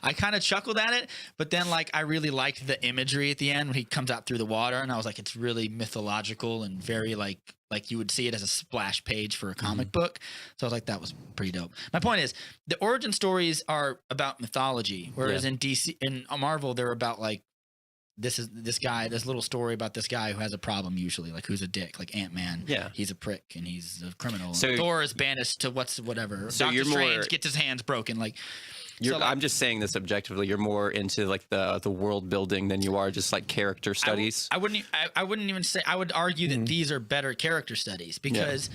I kind of chuckled at it, but then like I really liked the imagery at the end when he comes out through the water, and I was like, it's really mythological and very like you would see it as a splash page for a comic book. So I was like, that was pretty dope. My point is, the origin stories are about mythology, whereas in DC, in Marvel, they're about like, this little story about this guy who has a problem, usually like who's a dick, like Ant-Man. Yeah, he's a prick and he's a criminal. So Thor is banished to whatever. So Doctor Strange gets his hands broken. I'm just saying this objectively. You're more into like the world building than you are just like character studies. I wouldn't even say. I would argue that these are better character studies because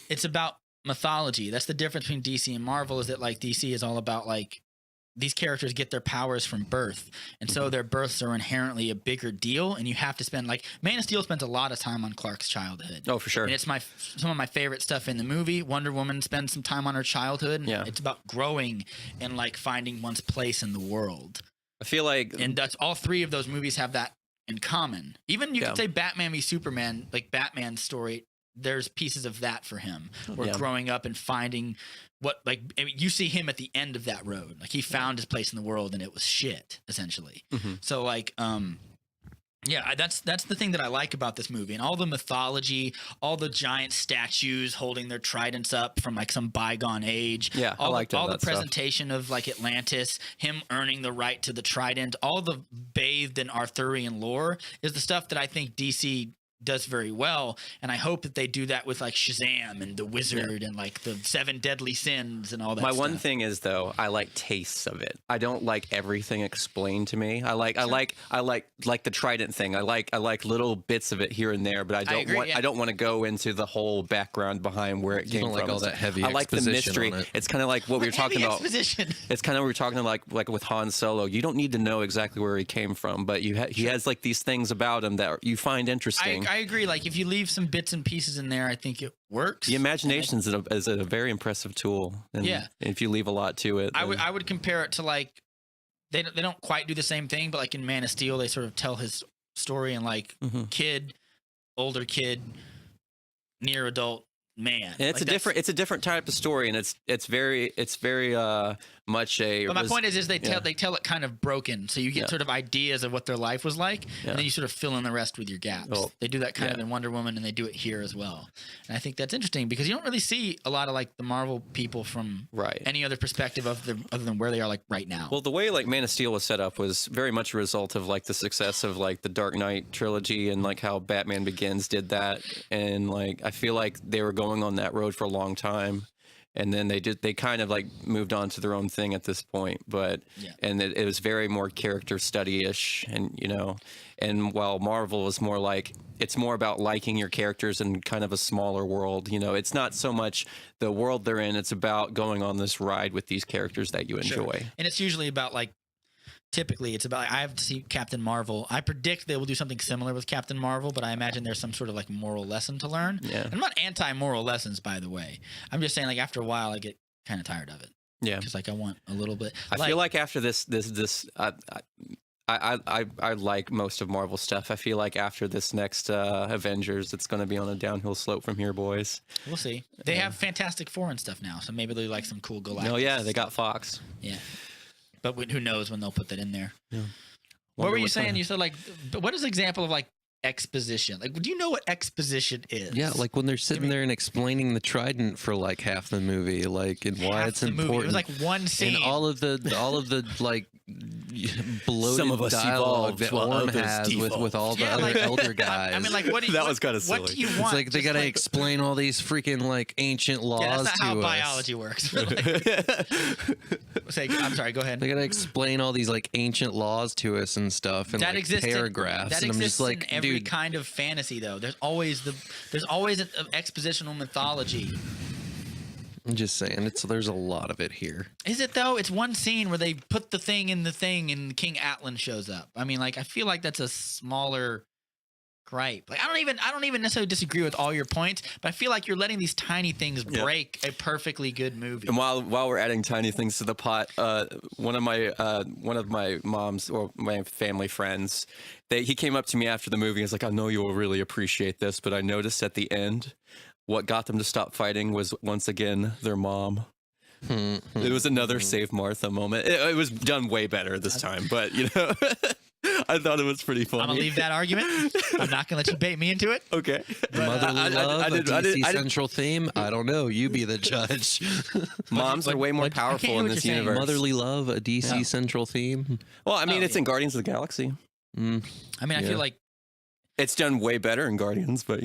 it's about mythology. That's the difference between DC and Marvel. Is that like DC is all about like, these characters get their powers from birth, and so their births are inherently a bigger deal, and you have to spend like Man of Steel spends a lot of time on Clark's childhood. Oh, for sure. And it's some of my favorite stuff in the movie. Wonder Woman spends some time on her childhood. And it's about growing and like finding one's place in the world. I feel like, and that's all 3 of those movies have that in common. Even you could say Batman v Superman, like Batman's story. There's pieces of that for him, where growing up and finding what, like, I mean, you see him at the end of that road. Like he found his place in the world, and it was shit, essentially. So like, that's the thing that I like about this movie, and all the mythology, all the giant statues holding their tridents up from like some bygone age. Yeah, all the presentation of like Atlantis, him earning the right to the trident, all the bathed in Arthurian lore is the stuff that I think DC does very well, and I hope that they do that with like Shazam and the Wizard and like the 7 deadly sins and all that. My one thing is though, I like tastes of it. I don't like everything explained to me. I like the trident thing. I like little bits of it here and there, but I don't want to go into the whole background behind where it came from. Like all that heavy. I like the mystery. It's kind of like what we were talking about. It's kind of what we were talking about, like with Han Solo. You don't need to know exactly where he came from, but he has like these things about him that you find interesting. I agree. Like if you leave some bits and pieces in there, I think it works. The imagination is a very impressive tool. And if you leave a lot to it, I would compare it to like they don't quite do the same thing, but like in Man of Steel, they sort of tell his story in like kid, older kid, near adult man. And it's like it's a different type of story, and it's very much a. But my point is they tell it kind of broken, so you get sort of ideas of what their life was like, and then you sort of fill in the rest with your gaps. Oh, they do that kind of in Wonder Woman, and they do it here as well. And I think that's interesting because you don't really see a lot of like the Marvel people from any other perspective other than where they are like right now. Well, the way like Man of Steel was set up was very much a result of like the success of like the Dark Knight trilogy and like how Batman Begins did that, and like I feel like they were going on that road for a long time. and then they kind of like moved on to their own thing at this point. But and it was very more character study-ish, and and while Marvel was more like, it's more about liking your characters in kind of a smaller world. It's not so much the world they're in, it's about going on this ride with these characters that you enjoy. And it's usually about like, typically it's about, I have to see Captain Marvel. I predict they will do something similar with Captain Marvel, but I imagine there's some sort of like moral lesson to learn. Yeah. I'm not anti-moral lessons, by the way. I'm just saying, like, after a while I get kind of tired of it. Yeah. Because like I want a little bit. I feel like after this I like most of Marvel stuff. I feel like after this next Avengers, it's going to be on a downhill slope from here, boys. We'll see. They have Fantastic Four and stuff now, so maybe they like some cool Galactus. Oh yeah, they got Fox. Yeah, but who knows when they'll put that in there? Yeah. What were you saying? You said like, what is an example of like exposition? Like, do you know what exposition is? Yeah, like when they're sitting there and explaining the trident for like half the movie, like, and why it's important. It was like one scene. And all of the like bloated dialogue that Orm has with all the other elder guys. I mean, like, what do you, that was kind of silly. What do you want? It's like they got to explain all these freaking like ancient laws that's not to how us. biology works. I'm sorry. Go ahead. They got to explain all these like ancient laws to us and stuff, and that like paragraphs. That and I'm exists just like, in every dude, kind of fantasy, though. There's always an expositional mythology. I'm just saying, there's a lot of it here. Is it though? It's one scene where they put the thing in the thing, and King Atlan shows up. I mean, like, I feel like that's a smaller gripe. Like, I don't even necessarily disagree with all your points, but I feel like you're letting these tiny things break a perfectly good movie. And while we're adding tiny things to the pot, one of my mom's or my family friends, he came up to me after the movie. He's like, "I know you'll really appreciate this, but I noticed at the end, what got them to stop fighting was once again their mom." It was another Save Martha moment. It was done way better this time, but I thought it was pretty funny. I'm gonna leave that argument. I'm not gonna let you bait me into it. Okay. Motherly love, a DC Central theme. I don't know. You be the judge. Moms are way more powerful in this universe. Motherly love, a DC Central theme. Well, I mean, it's in Guardians of the Galaxy. I mean, I feel like it's done way better in Guardians, but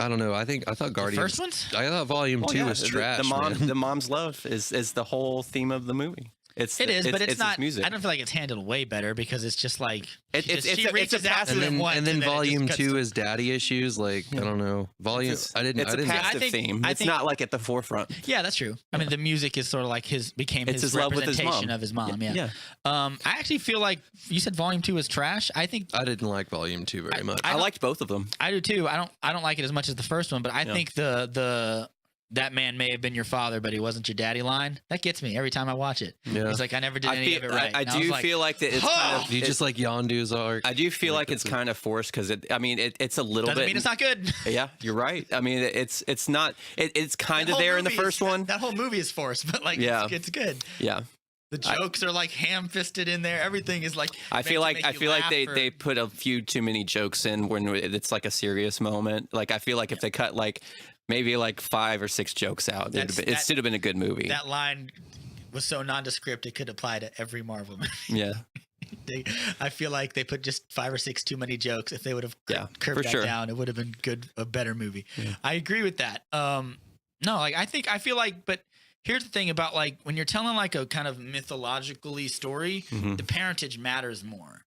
I don't know. I thought Guardians. The first ones? I thought Volume 2 was trash. The mom's love is the whole theme of the movie. But it's not. Music. I don't feel like it's handled way better because it's just like she reaches out to them once, and then Volume 2 is daddy issues. Like, I don't know. It's a passive theme. It's not like at the forefront. Yeah, that's true. I mean, the music is sort of like his representation of his mom. Yeah. I actually feel like you said Volume 2 is trash. I think I didn't like Volume 2 very much. I liked both of them. I do too. I don't like it as much as the first one, but I think the "that man may have been your father, but he wasn't your daddy" line, that gets me every time I watch it. Yeah. It's like I never did any of it right. I do feel like that it's kind of... You just like Yondu's arc. I do feel like it's kind of forced because it's a little doesn't bit... mean it's not good. Yeah, you're right. I mean, it's not... It's kind of there in the first one. That whole movie is forced, but like it's good. Yeah. The jokes are like ham-fisted in there. Everything is like... I feel like they put a few too many jokes in when it's like a serious moment. Like, I feel like if they cut like... maybe like 5 or 6 jokes out. It should have been a good movie. That line was so nondescript it could apply to every Marvel movie. Yeah. I feel like they put just 5 or 6 too many jokes. If they would have curved that down, it would have been a better movie. Yeah. I agree with that. No, like I feel like, but here's the thing about like when you're telling like a kind of mythologically story, the parentage matters more.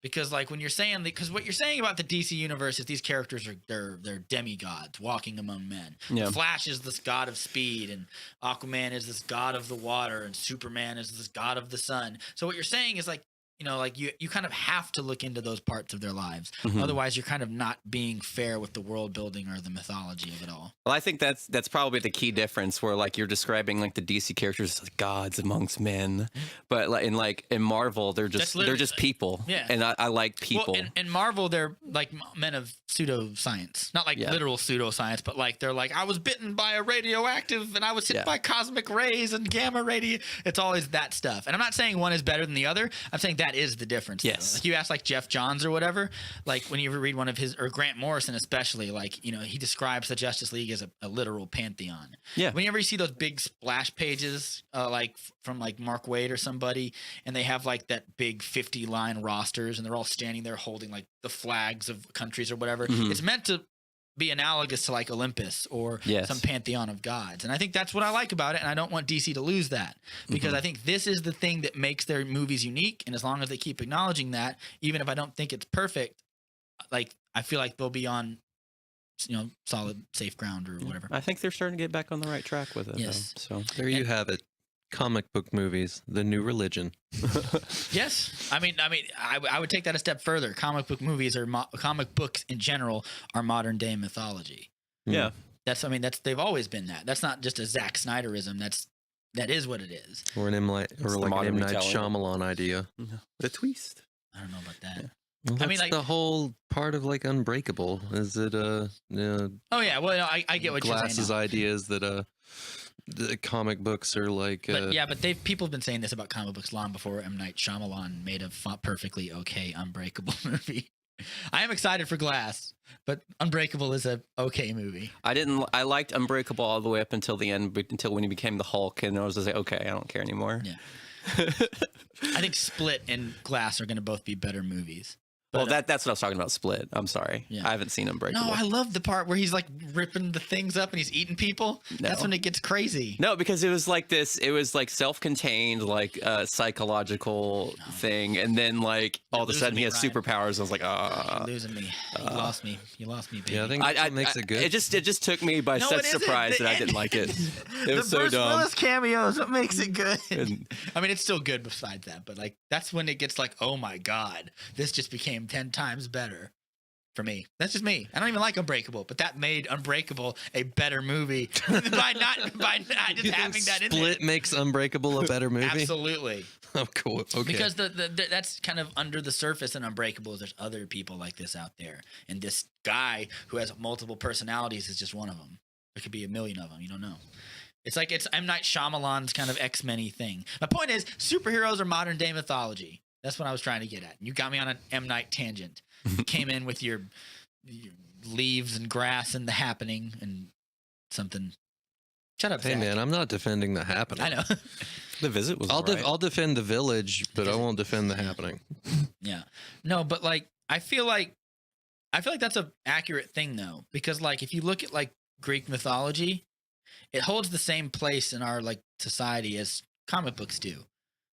Because like when you're saying, because what you're saying about the DC universe is these characters are they're demigods walking among men. Yeah. Flash is this god of speed, and Aquaman is this god of the water, and Superman is this god of the sun. So what you're saying is like, like you kind of have to look into those parts of their lives. Otherwise, you're kind of not being fair with the world building or the mythology of it all. Well, I think that's probably the key difference where like you're describing like the DC characters as gods amongst men, but like in Marvel, they're just people. Yeah, and I like people. Well, in Marvel, they're like men of pseudoscience, not like literal pseudoscience, but like they're like, I was bitten by a radioactive, and I was hit by cosmic rays and gamma radio. It's always that stuff. And I'm not saying one is better than the other. I'm saying that is the difference. Yes. Like you ask like Jeff Johns or whatever, like when you ever read one of his, or Grant Morrison especially, like, he describes the Justice League as a literal pantheon. Yeah. Whenever you see those big splash pages, like from like Mark Waid or somebody, and they have like that big 50-line rosters, and they're all standing there holding like the flags of countries or whatever, it's meant to be analogous to like Olympus or Yes. some pantheon of gods. And I think that's what I like about it. And I don't want DC to lose that because I think this is the thing that makes their movies unique. And as long as they keep acknowledging that, even if I don't think it's perfect, like I feel like they'll be on, solid, safe ground or whatever. I think they're starting to get back on the right track with it. Yes. So There you have it. Comic book movies, the new religion. Yes, I mean, I would take that a step further. Comic book movies or comic books in general are modern day mythology. yeah. That's they've always been that. That's not just a Zack Snyderism. That is what it is. Or an M. Night, the or like an modern M. Night retelling. Shyamalan idea. The twist. I don't know about that. Yeah. Well, that's like- the whole part of like Unbreakable. Is it Oh yeah, well no, I get what Glass's you're saying. idea is that the comic books are like But people have been saying this about comic books long before M. Night Shyamalan made a perfectly okay Unbreakable movie. I am excited for Glass, but Unbreakable is a okay movie. I liked Unbreakable all the way up until the end, until when he became the Hulk, and I was just like, okay, I don't care anymore. Yeah. I think Split and Glass are going to both be better movies. Well, But, that's what I was talking about. Split. I'm sorry. Yeah. I haven't seen Unbreakable. No, I love the part where he's like ripping the things up and he's eating people. That's No. when it gets crazy. No, because it was like this. It was like self-contained, like psychological thing, and then like all of a losing sudden he me, has Ryan. superpowers. I was like, You're losing me. You lost me. You lost me, baby. yeah. I think that's what makes it good. It just took me by No, such it isn't. surprise The that I end- didn't like it. It the was so Bruce dumb. Willis cameos, what makes it good? And- I mean, it's still good besides that, but like that's when it gets like, oh my god, this just became 10 times better for me. That's just me. I don't even like Unbreakable, but that made Unbreakable a better movie by not just You think having that in Split there. makes Unbreakable a better movie? Absolutely. Oh, cool. Okay. Because the that's kind of under the surface in Unbreakable. There's other people like this out there, and this guy who has multiple personalities is just one of them. There could be a million of them. You don't know. It's like it's M. Night Shyamalan's kind of X-Men-y thing. My point is, superheroes are modern day mythology. That's what I was trying to get at. You got me on an M. Night tangent. You came in with your leaves and grass and The Happening and something. Shut up, Hey Zach. man, I'm not defending The Happening. I know. The Visit was. I'll defend The Village, but I won't defend The Happening. Yeah. No, but like I feel like that's a accurate thing though, because like if you look at like Greek mythology, it holds the same place in our like society as comic books do.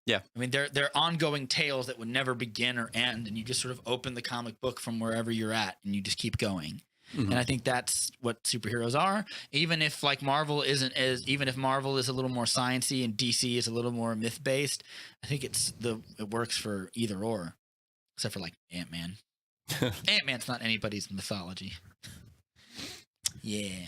Yeah. I mean, they're ongoing tales that would never begin or end, and you just sort of open the comic book from wherever you're at, and you just keep going. Mhm. And I think that's what superheroes are. Even if like Marvel isn't as, even if Marvel is a little more sciencey and DC is a little more myth based, I think it works for either or, except for like Ant-Man. Ant-Man's not anybody's mythology. Yeah.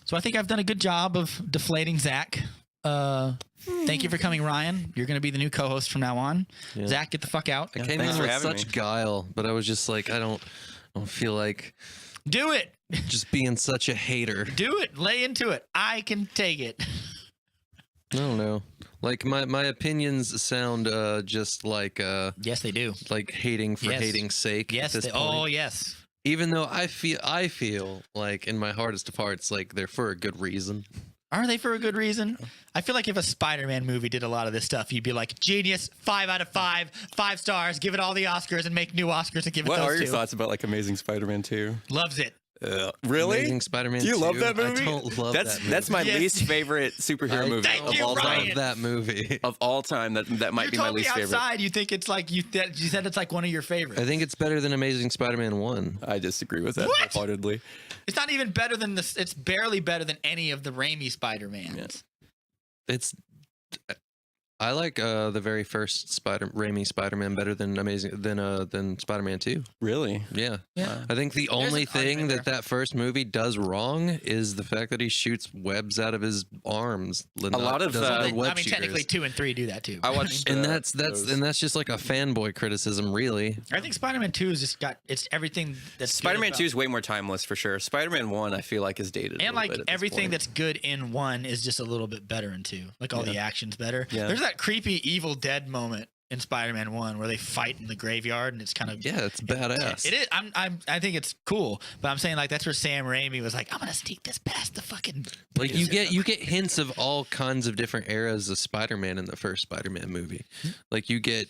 So I think I've done a good job of deflating Zach. Thank you for coming, Ryan. You're going to be the new co-host from now on. Yeah. Zach, get the fuck out. I came thanks in for with having such me. guile, but I was just like, I don't feel like Do it. just being such a hater. Do it. Lay into it. I can take it. I don't know. Like my opinions sound just like Yes, they do. hating for Yes. hating's sake. Yes. At this Oh, point. yes. Even though I feel like in my hardest of hearts, like they're for a good reason. Are they for a good reason? I feel like if a Spider-Man movie did a lot of this stuff, you'd be like, genius, 5 out of 5, 5 stars, give it all the Oscars and make new Oscars and give it What those are your two. thoughts about like Amazing Spider-Man 2? Loves it. Really? Amazing Spider-Man. Do you love 2? that movie? I don't love that's that movie. that's my Yes. least favorite superhero I movie Thank of you, all love Ryan. time. that movie. Of all time, that might You be my told me least favorite. outside you think it's like, you said it's like one of your favorites. I think it's better than Amazing Spider-Man 1. I disagree with that What? wholeheartedly. It's not even better than this. It's barely better than any of the Raimi Spider-Mans. Yeah. It's I like the very first Raimi Spider-Man better than than Spider-Man 2. Really? Yeah. Yeah. I think the There's only an thing argument that first movie does wrong is the fact that he shoots webs out of his arms. A lot of, I web mean, technically shooters. 2 and 3 do that too. I watched. And those. that's just like a fanboy criticism, really. I think Spider-Man 2 has just got it's everything that's Spider-Man good 2 is way more timeless for sure. Spider-Man 1, I feel like, is dated. a and little like bit at this everything point. that's good in 1 is just a little bit better in 2. Like all the action's better. Yeah. There's that creepy Evil Dead moment in Spider-Man 1 where they fight in the graveyard and it's kind of Yeah, it's badass. It is. I think it's cool, but I'm saying like that's where Sam Raimi was like, I'm gonna sneak this past the fucking. Like you get hints of all kinds of different eras of Spider-Man in the first Spider-Man movie. Like you get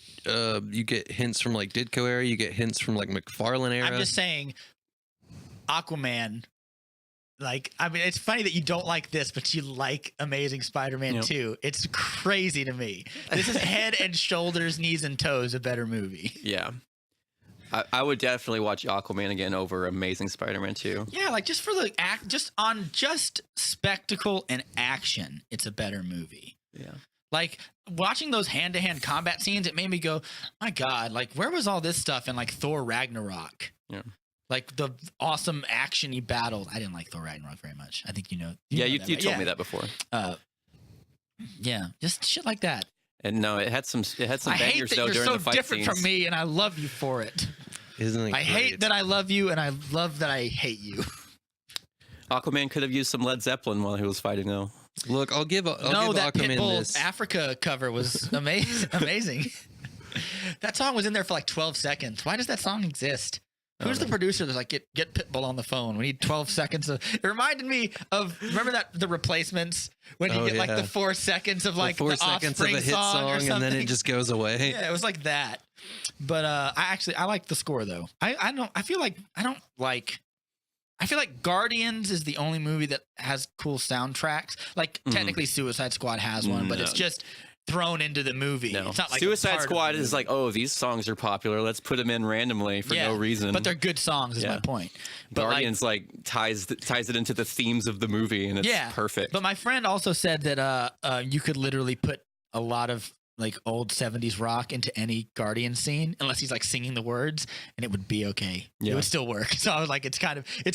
hints from like Ditko era, you get hints from like McFarlane era. I'm just saying, Aquaman. Like, I mean, it's funny that you don't like this, but you like Amazing Spider-Man 2. It's crazy to me. This is head and shoulders, knees and toes a better movie. Yeah. I would definitely watch Aquaman again over Amazing Spider-Man 2. Yeah, like just for the just spectacle and action, it's a better movie. Yeah. Like watching those hand-to-hand combat scenes, it made me go, my God, like where was all this stuff in like Thor Ragnarok? Yeah. Like the awesome action-y battles. I didn't like Thor Ragnarok very much. I think you know. You know that, right? told me that before. Yeah, just shit like that. And no, it had some I bangers hate that though you're during so the fight different scenes. from me, and I love you for it. Isn't it I hate great? that I love you, and I love that I hate you. Aquaman could have used some Led Zeppelin while he was fighting though. Look, I'll give that Aquaman Pitbull this. Africa cover was amazing. That song was in there for like 12 seconds. Why does that song exist? Who's the producer that's like, get Pitbull on the phone? We need 12 seconds of. It reminded me of, remember the Replacements when you get like the 4 seconds of like the 4 the seconds of a Offspring hit song, or and then it something? just goes away. Yeah, it was like that. But I like the score though. I feel like Guardians is the only movie that has cool soundtracks. Like technically Suicide Squad has one, but it's just thrown into the movie. No. It's not like Suicide Squad is like, oh, these songs are popular. Let's put them in randomly for no reason. But they're good songs, is my point. But Guardians like ties it into the themes of the movie, and it's perfect. But my friend also said that you could literally put a lot of like old 70s rock into any Guardian scene unless he's like singing the words, and it would be okay. Yeah. It would still work. So I was like, it's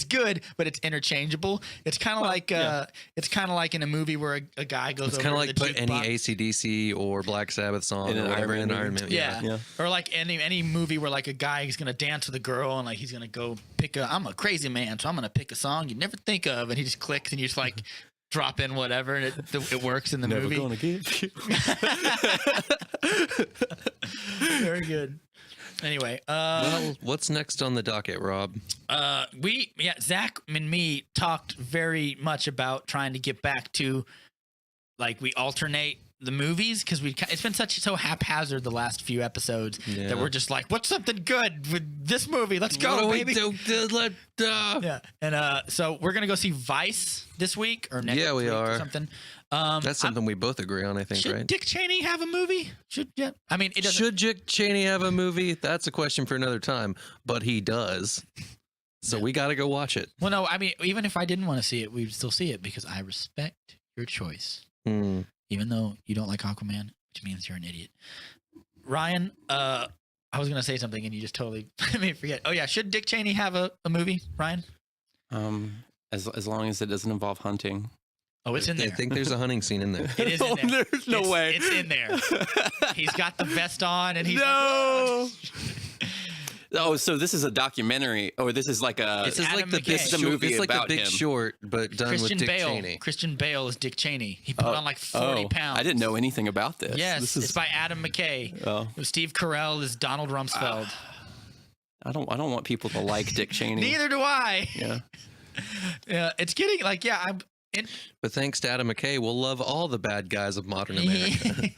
good, but it's interchangeable. It's kind of it's kind of like in a movie where a guy goes It's over kind of to like the put any jukebox. AC/DC or Black Sabbath song In an or whatever Iron in Man Iron movie. Man. Yeah. Or like any movie where like a guy is gonna dance with a girl and like he's gonna go I'm a crazy man, so I'm gonna pick a song you'd never think of, and he just clicks and you just like drop in whatever, and it works in the Never movie. gonna give you. Very good. Anyway, Well, what's next on the docket, Rob? Zakk and me talked very much about trying to get back to like we alternate the movies because it's been so haphazard the last few episodes that we're just like, what's something good with this movie? Let's go, What do baby. we do? Yeah, and so we're gonna go see Vice this week or next Yeah, we week are. or something. That's something we both agree on, I think, Should right? Dick Cheney have a movie? I mean, it doesn't. Should Dick Cheney have a movie? That's a question for another time, but he does. So we got to go watch it. Well, no, I mean, even if I didn't want to see it, we'd still see it because I respect your choice. Hmm. Even though you don't like Aquaman, which means you're an idiot. Ryan, I was going to say something and you just totally made me forget. Oh, yeah. Should Dick Cheney have a movie, Ryan? As long as it doesn't involve hunting. Oh, it's in there. I think there's a hunting scene in there. It is in there. There's no way. It's in there. He's got the vest on and he's No. Oh, so this is a documentary, or this is like a. This is Adam like the McKay. big It's a short. movie It's like the about Big him. Short, but done Christian with Dick Bale. Cheney. Christian Bale is Dick Cheney. He put on like 40 pounds. I didn't know anything about this. Yes, this is, it's by Adam McKay. Oh. Steve Carell is Donald Rumsfeld. I don't want people to like Dick Cheney. Neither do I. Yeah. Yeah, it's getting like But thanks to Adam McKay, we'll love all the bad guys of modern America.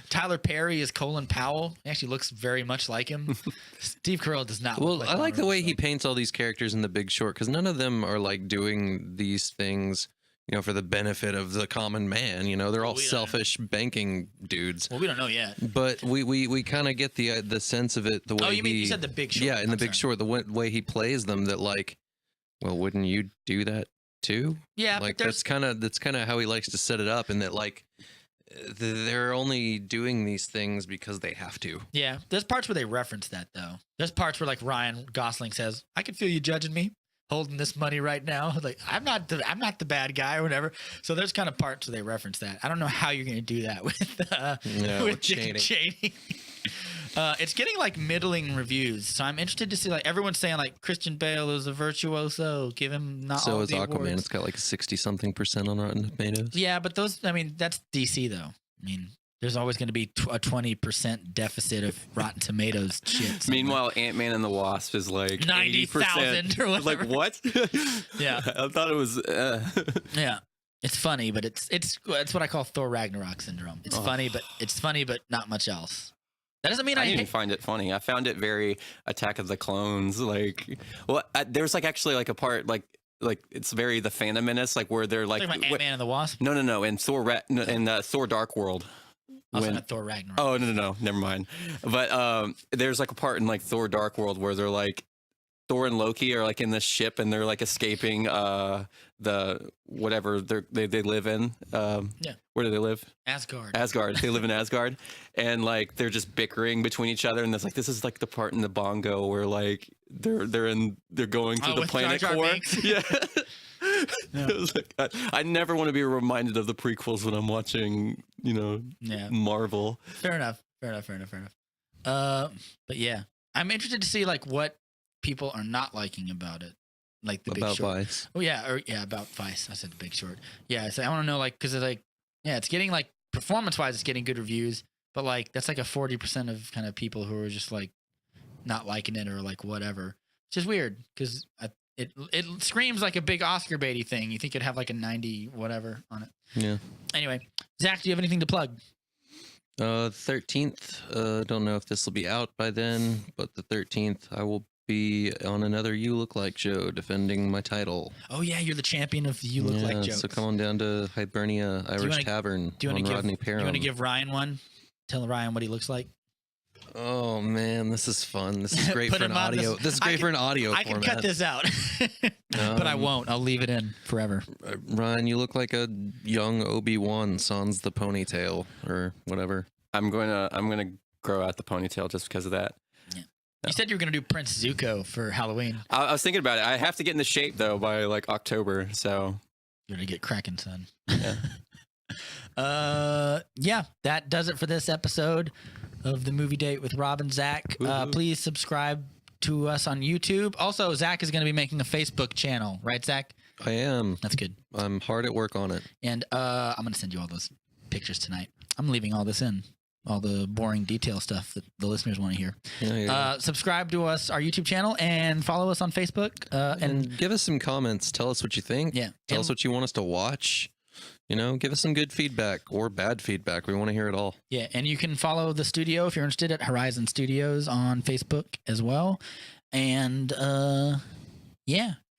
Tyler Perry is Colin Powell. He actually looks very much like him. Steve Carell does not. Well, look I like the Donald way he Rumsfeld. paints all these characters in The Big Short because none of them are like doing these things, for the benefit of the common man. They're all we don't- selfish banking dudes. Well, we don't know yet. But we kind of get the sense of it the way Oh, you mean you said The Big Short? Yeah, in The I'm Big sorry. Short, the way he plays them, that like, well, wouldn't you do that too? Yeah, Like but that's kind of how he likes to set it up, and that like they're only doing these things because they have to. yeah. There's parts where they reference that though. There's parts where like Ryan Gosling says, "I can feel you judging me." Holding this money right now, like I'm not the bad guy or whatever. So there's kind of parts where they reference that. I don't know how you're going to do that with with Dick Cheney. It's getting like middling reviews, so I'm interested to see. Like everyone's saying, like Christian Bale is a virtuoso. Give him not So all is the Aquaman. awards. It's got like 60-something% on Rotten Tomatoes. Yeah, but those. I mean, that's DC though. I mean, there's always going to be a 20% deficit of Rotten Tomatoes shit. Meanwhile, Ant-Man and the Wasp is like 90,000 80%. or whatever. Like what? Yeah. I thought it was. Yeah, it's funny, but it's what I call Thor Ragnarok syndrome. It's funny, but not much else. That doesn't mean I I didn't hate. even find it funny. I found it very Attack of the Clones. Like, well, there's like actually like a part like it's very the Phantom Menace, like where they're like Talking about Ant-Man and the Wasp. no, in Thor Dark World. Also not Thor Ragnarok. Oh no, never mind. But there's like a part in like Thor Dark World where they're like Thor and Loki are like in this ship and they're like escaping the whatever they live in. Where do they live? Asgard. They live in Asgard, and like they're just bickering between each other. And there's like this is like the part in the bongo where like they're going to the with planet Jar Jar core. Binks. Yeah. Yeah. It was like, I never want to be reminded of the prequels when I'm watching, Marvel. Fair enough. But yeah, I'm interested to see like what people are not liking about it, like the Big About Short. Vice. Oh yeah, about Vice. I said the Big Short. Yeah, so I want to know like because it's like it's getting like performance-wise, it's getting good reviews, but like that's like a 40% of kind of people who are just like not liking it or like whatever. It's just weird because it screams like a big Oscar baity thing. You think it'd have like a 90 whatever on it. Yeah. Anyway, Zakk, do you have anything to plug? 13th. Don't know if this will be out by then, but the 13th I will be on another You Look Like show defending my title. Oh yeah, you're the champion of the You Look Like jokes. So come on down to Hibernia Irish Tavern on Rodney Parham. Do you want to give Ryan one? Tell Ryan what he looks like. Oh man, this is fun. This is great Put for an him on audio. This is great for an audio I format. can cut this out, but I won't. I'll leave it in forever. Ryan, you look like a young Obi-Wan sans the ponytail or whatever. I'm gonna grow out the ponytail just because of that. Yeah. You said you were gonna do Prince Zuko for Halloween. I was thinking about it. I have to get into shape though by like October, so You're gonna get cracking, son. Yeah. Yeah, that does it for this episode of the Movie Date with Rob and Zakk. Please subscribe to us on YouTube. Also, Zakk is going to be making a Facebook channel, right, Zakk? I am. That's good. I'm hard at work on it. And I'm going to send you all those pictures tonight. I'm leaving all this in, all the boring detail stuff that the listeners want to hear. Yeah. Subscribe to us, our YouTube channel, and follow us on Facebook. And give us some comments. Tell us what you think. Yeah. Tell us what you want us to watch. Give us some good feedback or bad feedback. We want to hear it all. Yeah, and you can follow the studio if you're interested at Horizon Studios on Facebook as well. And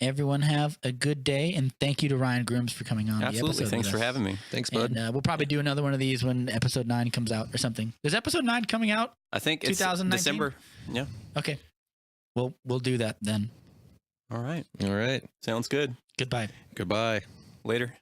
everyone have a good day. And thank you to Ryan Grooms for coming on Absolutely. the episode. Thanks for having me. Thanks, bud. And we'll probably do another one of these when episode 9 comes out or something. Is episode 9 coming out? I think it's 2019? December. Yeah. Okay. We'll do that then. All right. All right. Sounds good. Goodbye. Goodbye. Later.